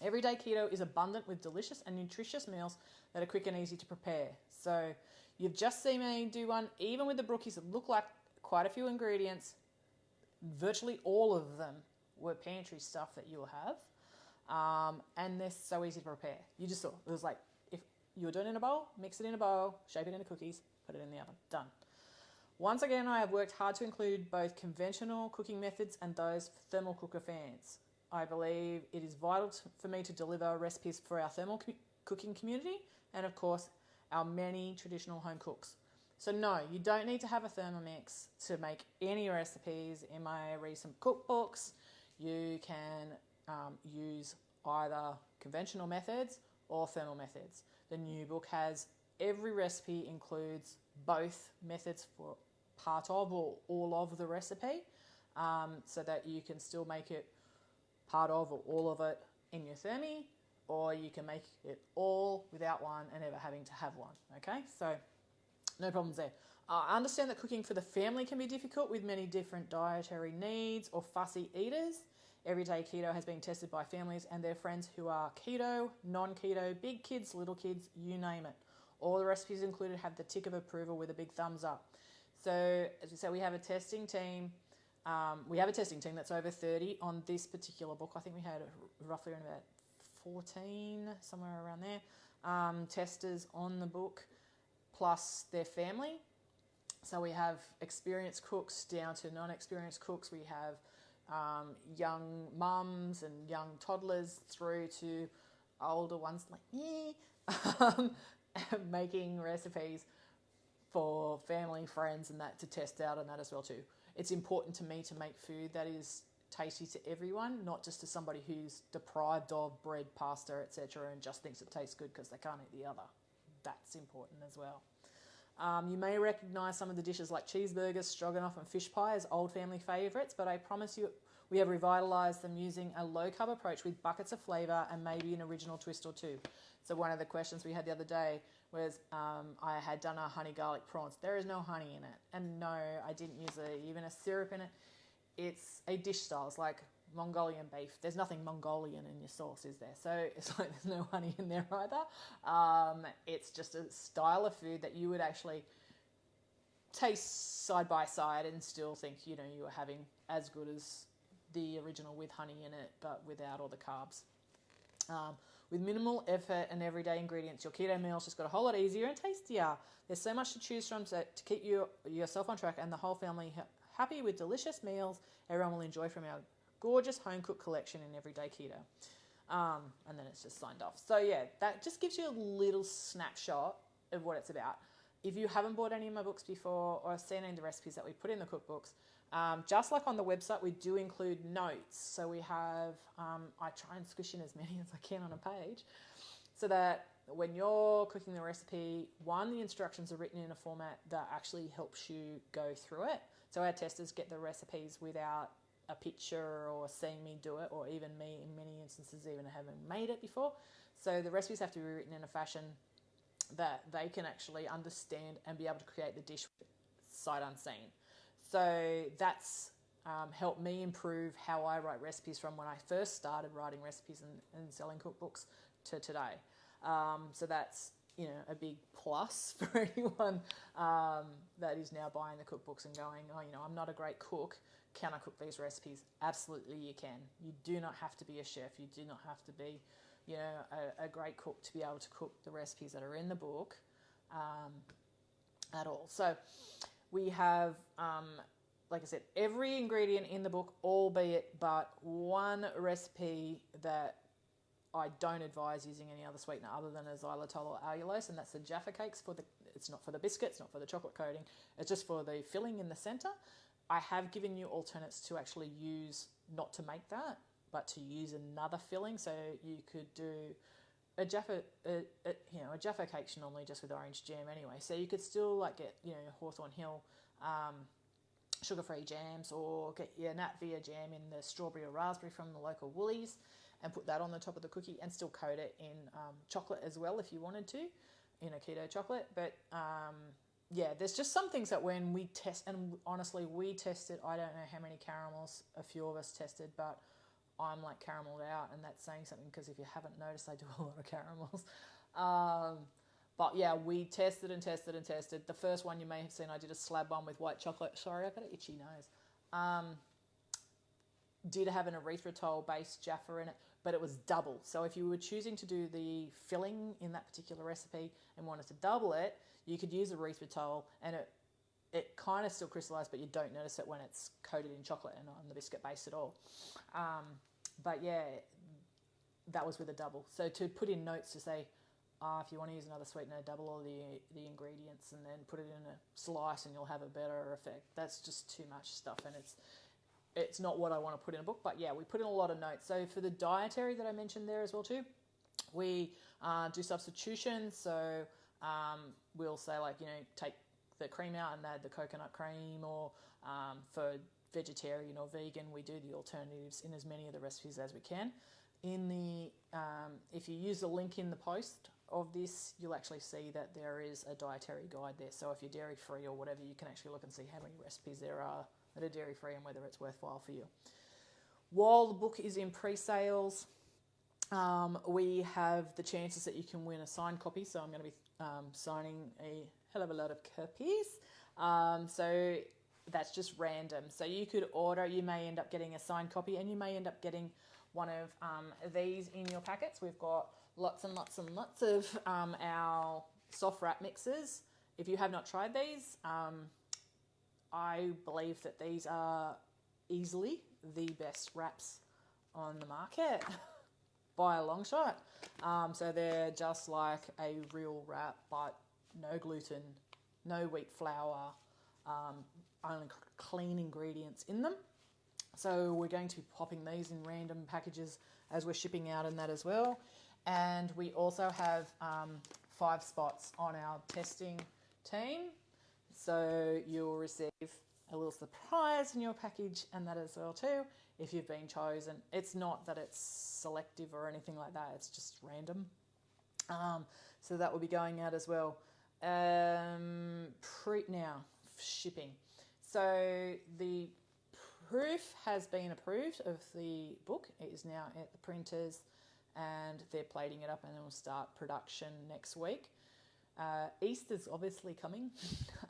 A: Everyday Keto is abundant with delicious and nutritious meals that are quick and easy to prepare. So you've just seen me do one, even with the Brookies that look like quite a few ingredients. Virtually all of them were pantry stuff that you'll have, and they're so easy to prepare. You just saw, it was like, if you were doing it in a bowl, mix it in a bowl, shape it into cookies, put it in the oven, done. Once again, I have worked hard to include both conventional cooking methods and those for thermal cooker fans. I believe it is vital for me to deliver recipes for our thermal cooking community and, of course, our many traditional home cooks. So no, you don't need to have a Thermomix to make any recipes. In my recent cookbooks, you can use either conventional methods or thermal methods. The new book has every recipe includes both methods for part of or all of the recipe, so that you can still make it part of or all of it in your thermi, or you can make it all without one and never having to have one. Okay, so no problems there. I understand that cooking for the family can be difficult with many different dietary needs or fussy eaters. Everyday Keto has been tested by families and their friends who are keto, non-keto, big kids, little kids, you name it. All the recipes included have the tick of approval with a big thumbs up. So, as we said, we have a testing team. That's over 30 on this particular book. I think we had roughly around about 14, somewhere around there, testers on the book, plus their family. So we have experienced cooks down to non-experienced cooks. We have young mums and young toddlers through to older ones like me, making recipes for family, friends, and that to test out and that as well too. It's important to me to make food that is tasty to everyone, not just to somebody who's deprived of bread, pasta, etc., and just thinks it tastes good because they can't eat the other. That's important as well. You may recognise some of the dishes like cheeseburgers, stroganoff and fish pie as old family favourites, but I promise you we have revitalised them using a low-carb approach with buckets of flavour and maybe an original twist or two. So one of the questions we had the other day was I had done a honey garlic prawns. There is no honey in it. And no, I didn't use even a syrup in it. It's a dish style. It's like Mongolian beef. There's nothing Mongolian in your sauce, is there? So it's like there's no honey in there either. It's just a style of food that you would actually taste side by side and still think, you were having as good as the original with honey in it, but without all the carbs. With minimal effort and everyday ingredients, your keto meals just got a whole lot easier and tastier. There's so much to choose from to keep yourself on track and the whole family happy with delicious meals everyone will enjoy from our gorgeous home-cooked collection in Everyday Keto. And then it's just signed off. So yeah, that just gives you a little snapshot of what it's about. If you haven't bought any of my books before or seen any of the recipes that we put in the cookbooks, just like on the website, we do include notes. So we have, I try and squish in as many as I can on a page so that when you're cooking the recipe, one, the instructions are written in a format that actually helps you go through it. So our testers get the recipes without a picture or seeing me do it, or even me in many instances even haven't made it before. So the recipes have to be written in a fashion that they can actually understand and be able to create the dish sight unseen. So that's helped me improve how I write recipes from when I first started writing recipes and selling cookbooks to today. So that's a big plus for anyone that is now buying the cookbooks and going, I'm not a great cook. Can I cook these recipes? Absolutely you can. You do not have to be a chef. You do not have to be, a great cook to be able to cook the recipes that are in the book at all. So we have, like I said, every ingredient in the book, albeit but one recipe that I don't advise using any other sweetener other than a xylitol or allulose, and that's the Jaffa cakes. It's not for the biscuits, not for the chocolate coating. It's just for the filling in the centre. I have given you alternates to actually use, not to make that, but to use another filling. So you could do a Jaffa cake's normally just with orange jam anyway. So you could still get, Hawthorn Hill sugar-free jams, or get your Nat Via jam in the strawberry or raspberry from the local Woolies and put that on the top of the cookie and still coat it in chocolate as well if you wanted to, in a keto chocolate. But there's just some things that when we test, and honestly, we tested, I don't know how many caramels a few of us tested, but I'm like carameled out, and that's saying something because if you haven't noticed, I do a lot of caramels. But yeah, we tested and tested and tested. The first one you may have seen, I did a slab one with white chocolate. Sorry, I got an itchy nose. Did have an erythritol-based Jaffa in it, but it was double. So if you were choosing to do the filling in that particular recipe and wanted to double it, you could use erythritol, and it kind of still crystallized, but you don't notice it when it's coated in chocolate and on the biscuit base at all. But yeah, that was with a double. So to put in notes to say, if you want to use another sweetener, double all the ingredients and then put it in a slice and you'll have a better effect. That's just too much stuff, and it's not what I want to put in a book. But yeah, we put in a lot of notes. So for the dietary that I mentioned there as well too, we do substitutions. So we'll say, like, take the cream out and add the coconut cream, or for vegetarian or vegan, we do the alternatives in as many of the recipes as we can. If you use the link in the post of this, you'll actually see that there is a dietary guide there. So if you're dairy free or whatever, you can actually look and see how many recipes there are that are dairy free and whether it's worthwhile for you. While the book is in pre-sales, we have the chances that you can win a signed copy. So I'm going to be signing a hell of a lot of copies. So that's just random. So you could order, you may end up getting a signed copy, and you may end up getting one of these in your packets. We've got lots and lots and lots of our soft wrap mixes. If you have not tried these, I believe that these are easily the best wraps on the market by a long shot. So they're just like a real wrap, but no gluten, no wheat flour, only clean ingredients in them. So we're going to be popping these in random packages as we're shipping out and that as well. And we also have 5 spots on our testing team. So you'll receive a little surprise in your package and that as well too, if you've been chosen. It's not that it's selective or anything like that. It's just random. So that will be going out as well. Now, shipping. So the proof has been approved of the book. It is now at the printers and they're plating it up, and then we'll start production next week. Easter's obviously coming.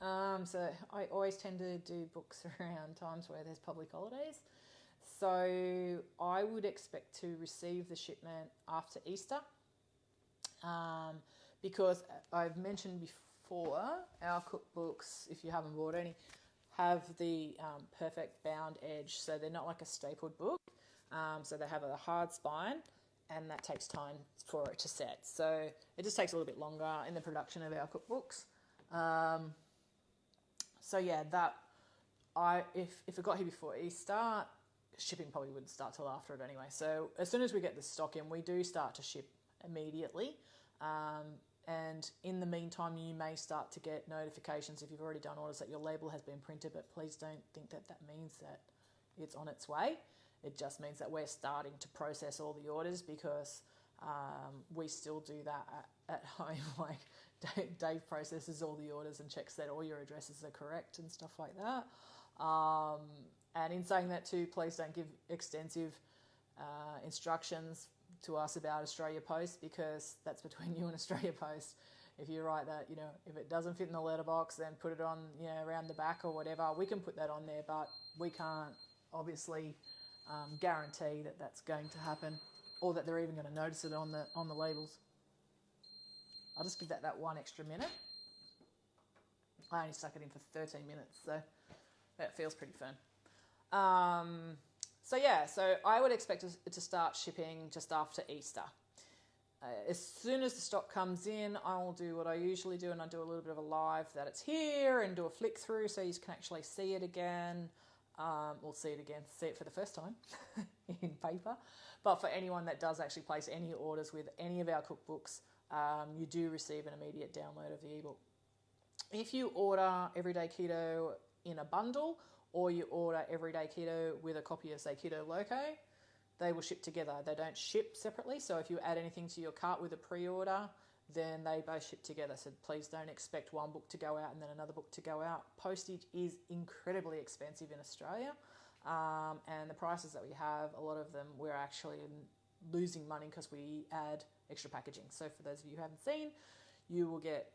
A: So I always tend to do books around times where there's public holidays. So I would expect to receive the shipment after Easter. Because I've mentioned before, our cookbooks, if you haven't bought any, have the perfect bound edge. So they're not like a stapled book. So they have a hard spine, and that takes time for it to set. So it just takes a little bit longer in the production of our cookbooks. So yeah, if it got here before Easter, shipping probably wouldn't start till after it anyway. So as soon as we get the stock in, we do start to ship immediately. And in the meantime, you may start to get notifications if you've already done orders that your label has been printed, but please don't think that that means that it's on its way. It just means that we're starting to process all the orders, because we still do that at home. Like Dave processes all the orders and checks that all your addresses are correct and stuff like that. And in saying that too, please don't give extensive instructions to us about Australia Post, because that's between you and Australia Post. If you write that, if it doesn't fit in the letterbox, then put it on, around the back or whatever. We can put that on there, but we can't obviously guarantee that that's going to happen, or that they're even going to notice it on the labels. I'll just give that 1 extra minute. I only stuck it in for 13 minutes, so that feels pretty fun. So I would expect it to start shipping just after Easter. As soon as the stock comes in, I will do what I usually do, and I do a little bit of a live that it's here and do a flick through so you can actually see it again. See it for the first time in paper. But for anyone that does actually place any orders with any of our cookbooks, you do receive an immediate download of the ebook. If you order Everyday Keto in a bundle, or you order Everyday Keto with a copy of, say, Keto Loco, they will ship together. They don't ship separately. So if you add anything to your cart with a pre-order, then they both ship together. So please don't expect one book to go out and then another book to go out. Postage is incredibly expensive in Australia. And the prices that we have, a lot of them, we're actually losing money because we add extra packaging. So for those of you who haven't seen, you will get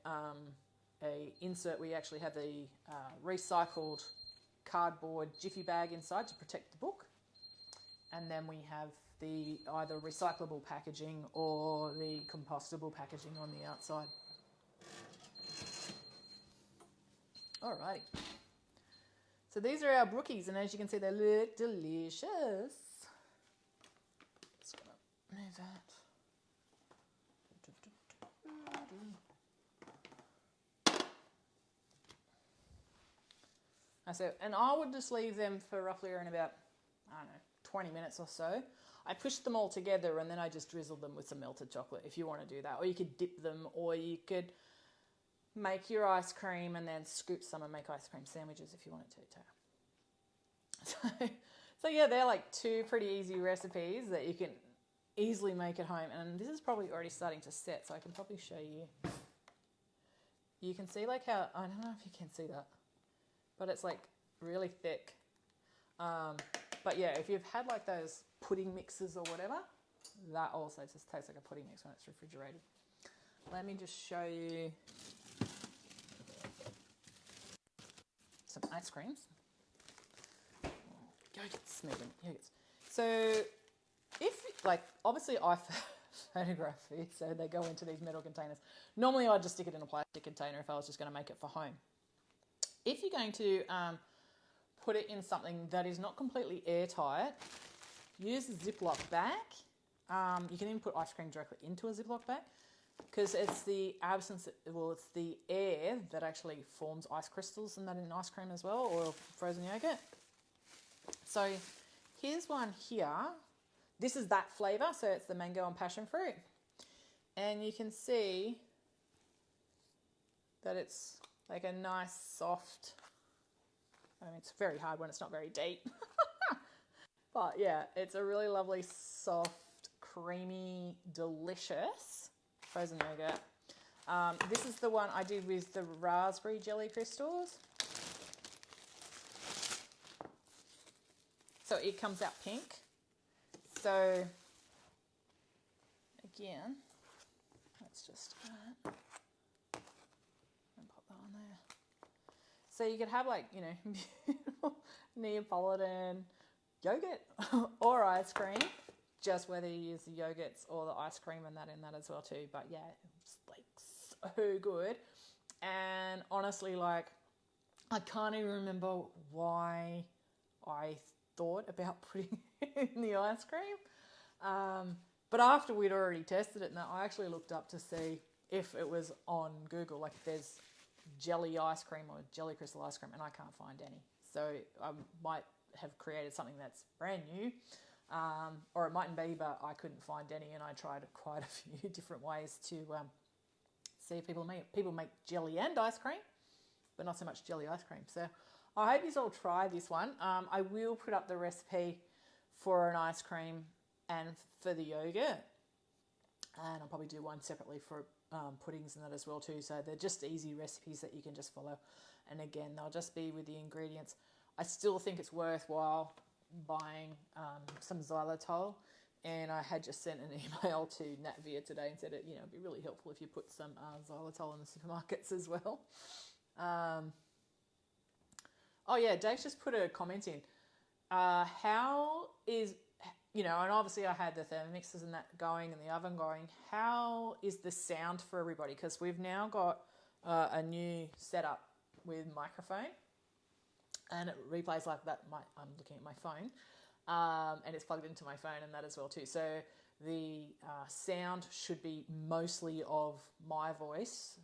A: a insert. We actually have the recycled cardboard jiffy bag inside to protect the book, and then we have the either recyclable packaging or the compostable packaging on the outside. Alright, so these are our Brookies, and as you can see, they look delicious. Just gonna move that. And I would just leave them for roughly around about, I don't know, 20 minutes or so. I pushed them all together and then I just drizzled them with some melted chocolate if you want to do that. Or you could dip them, or you could make your ice cream and then scoop some and make ice cream sandwiches if you wanted to too. So yeah, they're like two pretty easy recipes that you can easily make at home. And this is probably already starting to set, so I can probably show you. You can see like how, I don't know if you can see that, but it's like really thick. But yeah, if you've had like those pudding mixes or whatever, that also just tastes like a pudding mix when it's refrigerated. Let me just show you some ice creams. Yogurts, Megan, yogurts. So if, like, obviously I photograph these, so they go into these metal containers. Normally I'd just stick it in a plastic container if I was just going to make it for home. If you're going to put it in something that is not completely airtight, use a Ziploc bag. You can even put ice cream directly into a Ziploc bag, because it's the it's the air that actually forms ice crystals and that in ice cream as well, or frozen yogurt. So here's one here. This is that flavour, so it's the mango and passion fruit. And you can see that it's like a nice soft, I mean, it's very hard when it's not very deep. But yeah, it's a really lovely, soft, creamy, delicious frozen yogurt. This is the one I did with the raspberry jelly crystals. So it comes out pink. So again, let's just and pop that on there. So you could have like, you know, beautiful Neapolitan yogurt or ice cream, just whether you use the yogurts or the ice cream and that in that as well too. But yeah, it's like so good. And honestly, like, I can't even remember why I thought about putting it in the ice cream. But after we'd already tested it, I actually looked up to see if it was on Google, like if there's jelly ice cream or jelly crystal ice cream, and I can't find any. So I might have created something that's brand new, or it mightn't be, but I couldn't find any, and I tried quite a few different ways to see if people make jelly and ice cream, but not so much jelly ice cream. So I hope you all try this one. I will put up the recipe for an ice cream and for the yogurt, and I'll probably do one separately for puddings and that as well too. So they're just easy recipes that you can just follow, and again, they'll just be with the ingredients. I still think it's worthwhile buying some xylitol, and I had just sent an email to Natvia today and said it'd be really helpful if you put some xylitol in the supermarkets as well. Oh yeah, Dave's just put a comment in. How is, and obviously I had the Thermomixes and that going and the oven going. How is the sound for everybody? Because we've now got a new setup with microphone, and it replays like that. I'm looking at my phone, and it's plugged into my phone and that as well too. So the sound should be mostly of my voice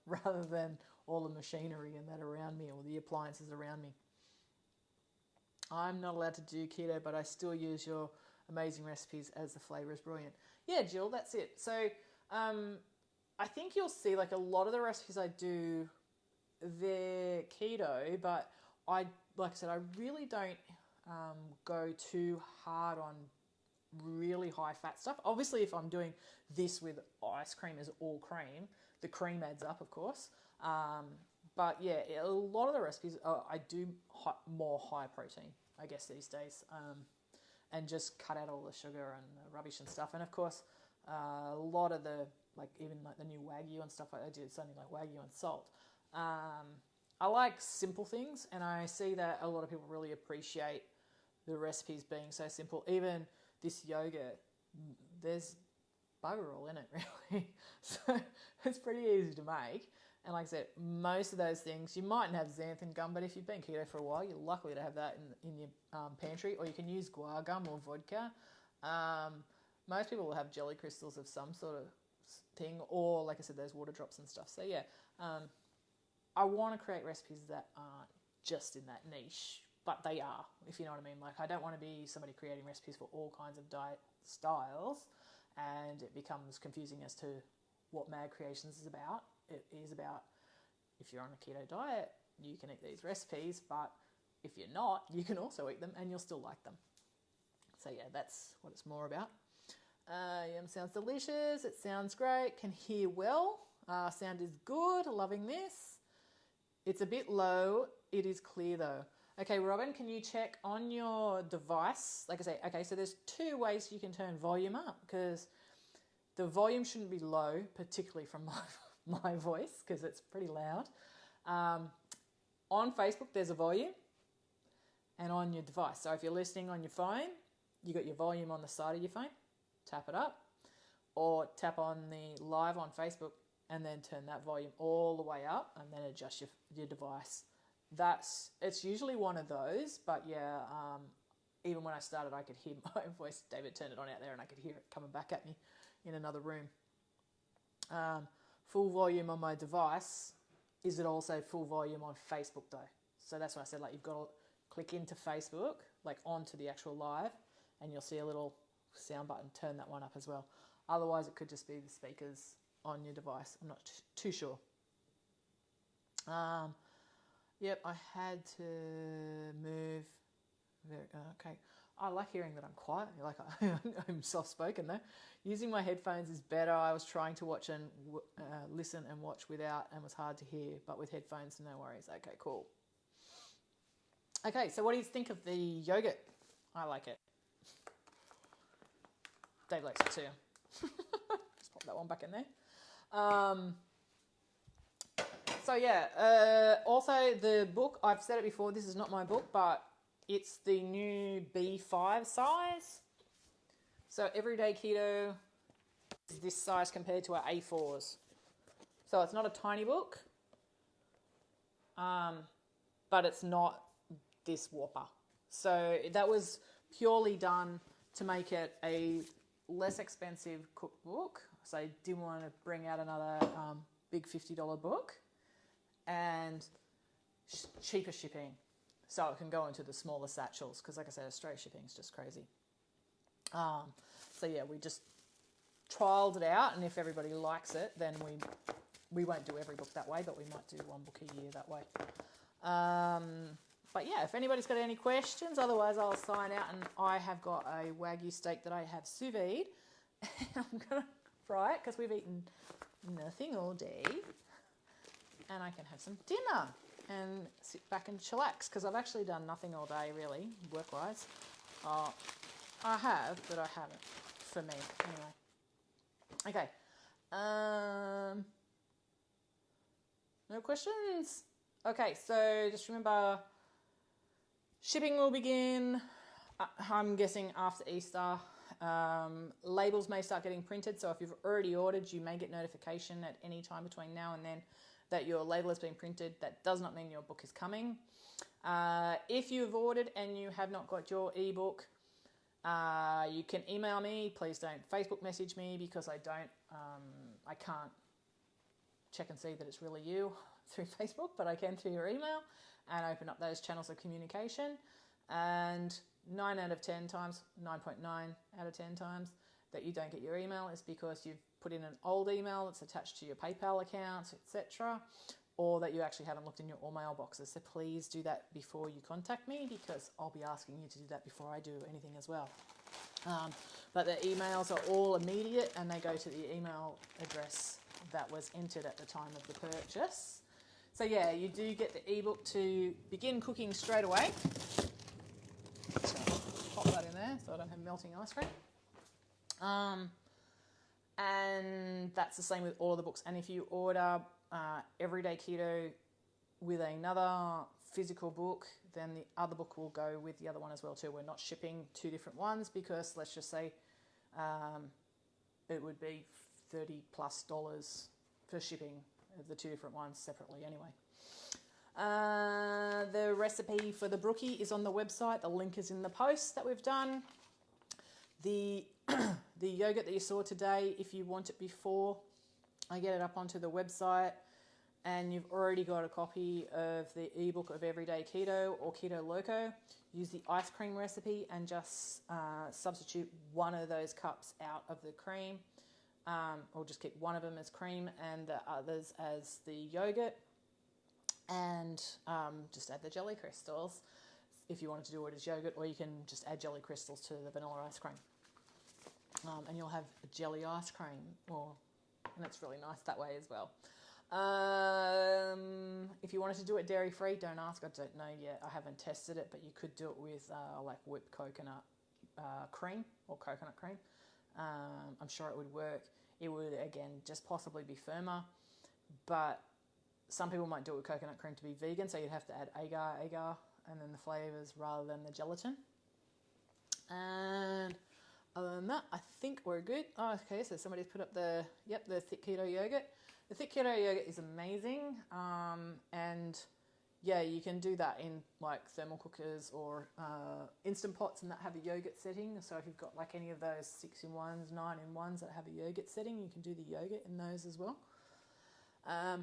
A: rather than all the machinery and that around me or the appliances around me. I'm not allowed to do keto, but I still use your amazing recipes as the flavour is brilliant. Yeah, Jill, that's it. So I think you'll see like a lot of the recipes I do, they're keto, but like I said, I really don't go too hard on really high fat stuff. Obviously, if I'm doing this with ice cream as all cream, the cream adds up, of course. But yeah, a lot of the recipes I do more high protein, I guess, these days, and just cut out all the sugar and the rubbish and stuff. And of course, a lot of the, like even like the new Wagyu and stuff, I do something like Wagyu and salt. I like simple things, and I see that a lot of people really appreciate the recipes being so simple. Even this yogurt, there's bugger all in it, really. So it's pretty easy to make. And like I said, most of those things, you mightn't have xanthan gum, but if you've been keto for a while, you're likely to have that in your pantry, or you can use guar gum or vodka. Most people will have jelly crystals of some sort of thing, or like I said, those water drops and stuff. So yeah, I want to create recipes that aren't just in that niche, but they are, if you know what I mean. Like, I don't want to be somebody creating recipes for all kinds of diet styles, and it becomes confusing as to what Mad Creations is about. It is about, if you're on a keto diet, you can eat these recipes, but if you're not, you can also eat them and you'll still like them. So yeah, that's what it's more about. Yum sounds delicious. It sounds great. Can hear well. Sound is good. Loving this. It's a bit low. It is clear though. Okay, Robin, can you check on your device? Like I say, okay, so there's two ways you can turn volume up, because the volume shouldn't be low, particularly from my voice, because it's pretty loud. On Facebook, there's a volume, and on your device. So if you're listening on your phone, you got your volume on the side of your phone, tap it up, or tap on the live on Facebook and then turn that volume all the way up and then adjust your device. It's usually one of those, but yeah, even when I started, I could hear my voice. David turned it on out there and I could hear it coming back at me in another room. Full volume on my device. Is it also full volume on Facebook though? So that's why I said, like, you've got to click into Facebook, like onto the actual live, and you'll see a little sound button. Turn that one up as well. Otherwise, it could just be the speakers on your device. I'm not too sure. Yep, I had to move. Okay. I like hearing that I'm quiet. Like, I'm soft-spoken though. Using my headphones is better. I was trying to watch and listen and watch without, and was hard to hear, but with headphones, no worries. Okay, cool. Okay, so what do you think of the yogurt? I like it. Dave likes it too. Just pop that one back in there. So yeah, also the book, I've said it before, this is not my book, but it's the new B5 size. So Everyday Keto is this size compared to our A4s. So it's not a tiny book, but it's not this whopper. So that was purely done to make it a less expensive cookbook. So I didn't want to bring out another big $50 book, and cheaper shipping, so it can go into the smaller satchels, because like I said, Australia shipping is just crazy. So yeah, we just trialed it out, and if everybody likes it, then we won't do every book that way, but we might do one book a year that way. But yeah, if anybody's got any questions, otherwise I'll sign out, and I have got a Wagyu steak that I have sous vide. I'm going to fry it because we've eaten nothing all day, and I can have some dinner and sit back and chillax, because I've actually done nothing all day really, work-wise. I have, but I haven't, for me, anyway. Okay. No questions? Okay, so just remember, shipping will begin, I'm guessing, after Easter. Labels may start getting printed, so if you've already ordered, you may get notification at any time between now and then that your label has been printed. That does not mean your book is coming. If you've ordered and you have not got your ebook, you can email me. Please don't Facebook message me, because I can't check and see that it's really you through Facebook, but I can through your email, and open up those channels of communication. And 9 out of 10 times, 9.9 out of 10 times that you don't get your email is because you've put in an old email that's attached to your PayPal account, etc., or that you actually haven't looked in your all mailboxes. So please do that before you contact me, because I'll be asking you to do that before I do anything as well. But the emails are all immediate, and they go to the email address that was entered at the time of the purchase. So yeah, you do get the ebook to begin cooking straight away. So pop that in there so I don't have melting ice cream. And that's the same with all of the books. And if you order Everyday Keto with another physical book, then the other book will go with the other one as well too. We're not shipping two different ones, because let's just say it would be $30+ for shipping the two different ones separately anyway. The recipe for the Brookie is on the website. The link is in the post that we've done. The the yogurt that you saw today, if you want it before I get it up onto the website, and you've already got a copy of the ebook of Everyday Keto or Keto Loco, use the ice cream recipe and just substitute one of those cups out of the cream, or just keep one of them as cream and the others as the yogurt, and just add the jelly crystals if you wanted to do it as yogurt, or you can just add jelly crystals to the vanilla ice cream. And you'll have a jelly ice cream, and it's really nice that way as well. If you wanted to do it dairy free, don't ask, I don't know yet, I haven't tested it, but you could do it with like whipped coconut cream or coconut cream. I'm sure it would work. It would, again, just possibly be firmer, but some people might do it with coconut cream to be vegan, so you'd have to add agar, and then the flavours rather than the gelatin. And other than that, I think we're good. Oh, okay, so somebody's put up the thick keto yogurt. The thick keto yogurt is amazing, and yeah, you can do that in like thermal cookers or Instant Pots and that have a yogurt setting. So if you've got like any of those 6-in-1s, 9-in-1s that have a yogurt setting, you can do the yogurt in those as well. I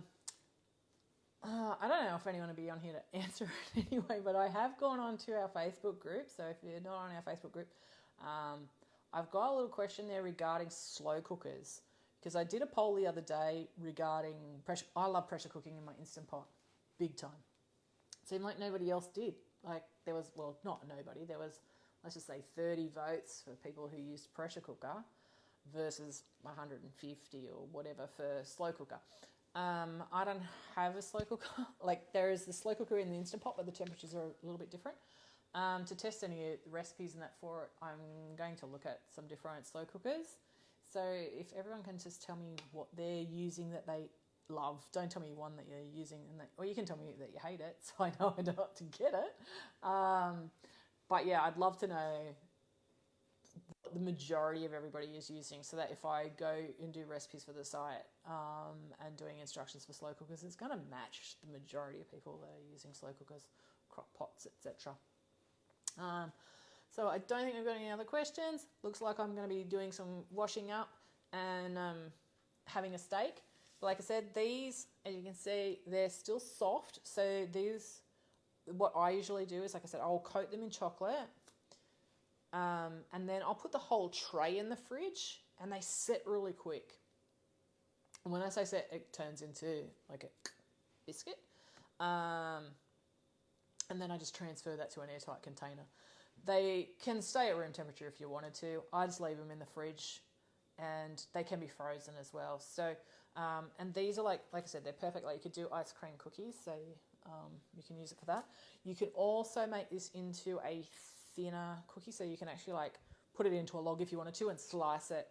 A: don't know if anyone will be on here to answer it anyway, but I have gone on to our Facebook group. So if you're not on our Facebook group, I've got a little question there regarding slow cookers, because I did a poll the other day regarding pressure. I love pressure cooking in my Instant Pot, big time. It seemed like nobody else did. Like there was, well, not nobody. There was, let's just say 30 votes for people who used pressure cooker versus 150 or whatever for slow cooker. I don't have a slow cooker. Like there is the slow cooker in the Instant Pot, but the temperatures are a little bit different. To test any recipes and that for it, I'm going to look at some different slow cookers. So if everyone can just tell me what they're using that they love, don't tell me one that you're using, or you can tell me that you hate it, so I know not to get it. But yeah, I'd love to know what the majority of everybody is using, so that if I go and do recipes for the site and doing instructions for slow cookers, it's going to match the majority of people that are using slow cookers, crock pots, etc. So I don't think I've got any other questions. Looks like I'm going to be doing some washing up and having a steak. But like I said, these, as you can see, they're still soft. So these, what I usually do is, like I said, I'll coat them in chocolate. And then I'll put the whole tray in the fridge, and they set really quick. And when I say set, it turns into like a biscuit. And then I just transfer that to an airtight container. They can stay at room temperature if you wanted to. I just leave them in the fridge, and they can be frozen as well. So, and these are like I said, they're perfect. Like you could do ice cream cookies, so you can use it for that. You can also make this into a thinner cookie, so you can actually like put it into a log if you wanted to and slice it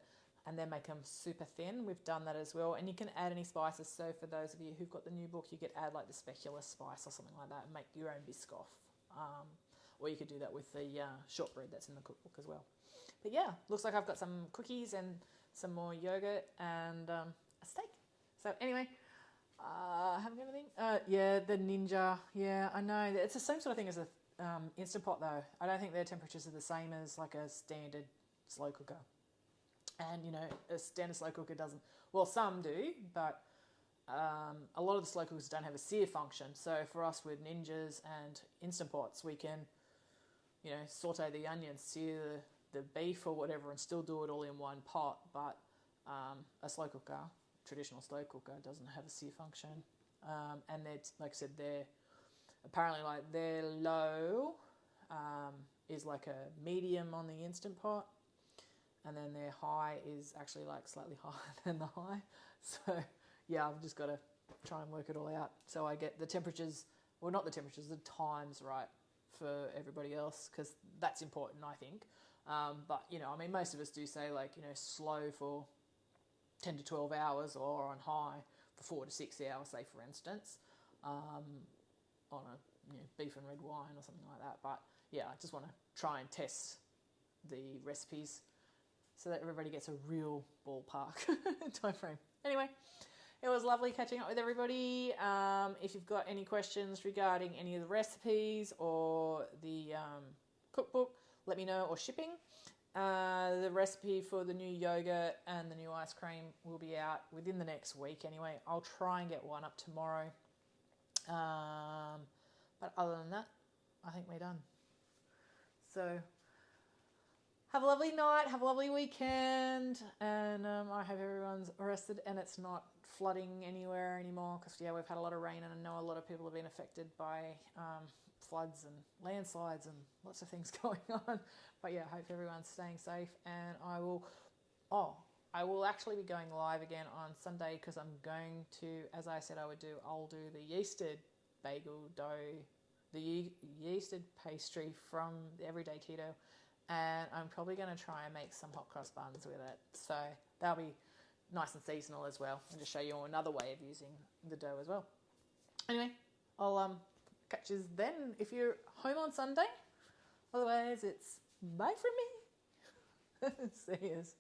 A: and then make them super thin. We've done that as well, and you can add any spices. So for those of you who've got the new book, you could add like the speculoos spice or something like that and make your own biscoff. Or you could do that with the shortbread that's in the cookbook as well. But yeah, looks like I've got some cookies and some more yogurt and a steak. So anyway, haven't got anything? Yeah, the Ninja. Yeah, I know. It's the same sort of thing as a Instant Pot though. I don't think their temperatures are the same as like a standard slow cooker. And you know, a standard slow cooker doesn't, well, some do, but a lot of the slow cookers don't have a sear function. So for us with Ninjas and Instant Pots, we can, you know, saute the onions, sear the beef or whatever, and still do it all in one pot. But a slow cooker, traditional slow cooker, doesn't have a sear function. And they're, like I said, they're apparently like their low is like a medium on the Instant Pot, and then their high is actually like slightly higher than the high. So yeah, I've just got to try and work it all out so I get the temperatures, well, not the temperatures, the times right for everybody else, because that's important, I think. But, you know, I mean, most of us do say like, you know, slow for 10 to 12 hours or on high for 4 to 6 hours, say, for instance, on a beef and red wine or something like that. But yeah, I just want to try and test the recipes so that everybody gets a real ballpark time frame. Anyway, it was lovely catching up with everybody. If you've got any questions regarding any of the recipes or the cookbook, let me know, or shipping. The recipe for the new yogurt and the new ice cream will be out within the next week anyway. I'll try and get one up tomorrow. But other than that, I think we're done. So have a lovely night, have a lovely weekend, and I hope everyone's rested and it's not flooding anywhere anymore, because we've had a lot of rain and I know a lot of people have been affected by floods and landslides and lots of things going on. But I hope everyone's staying safe, and I will actually be going live again on Sunday, because I'm going to, as I said I would do, I'll do the yeasted bagel dough, the yeasted pastry from the Everyday Keto, and I'm probably going to try and make some hot cross buns with it. So that'll be nice and seasonal as well, and just show you another way of using the dough as well. Anyway, I'll catch you then if you're home on Sunday. Otherwise, it's bye from me. See yous.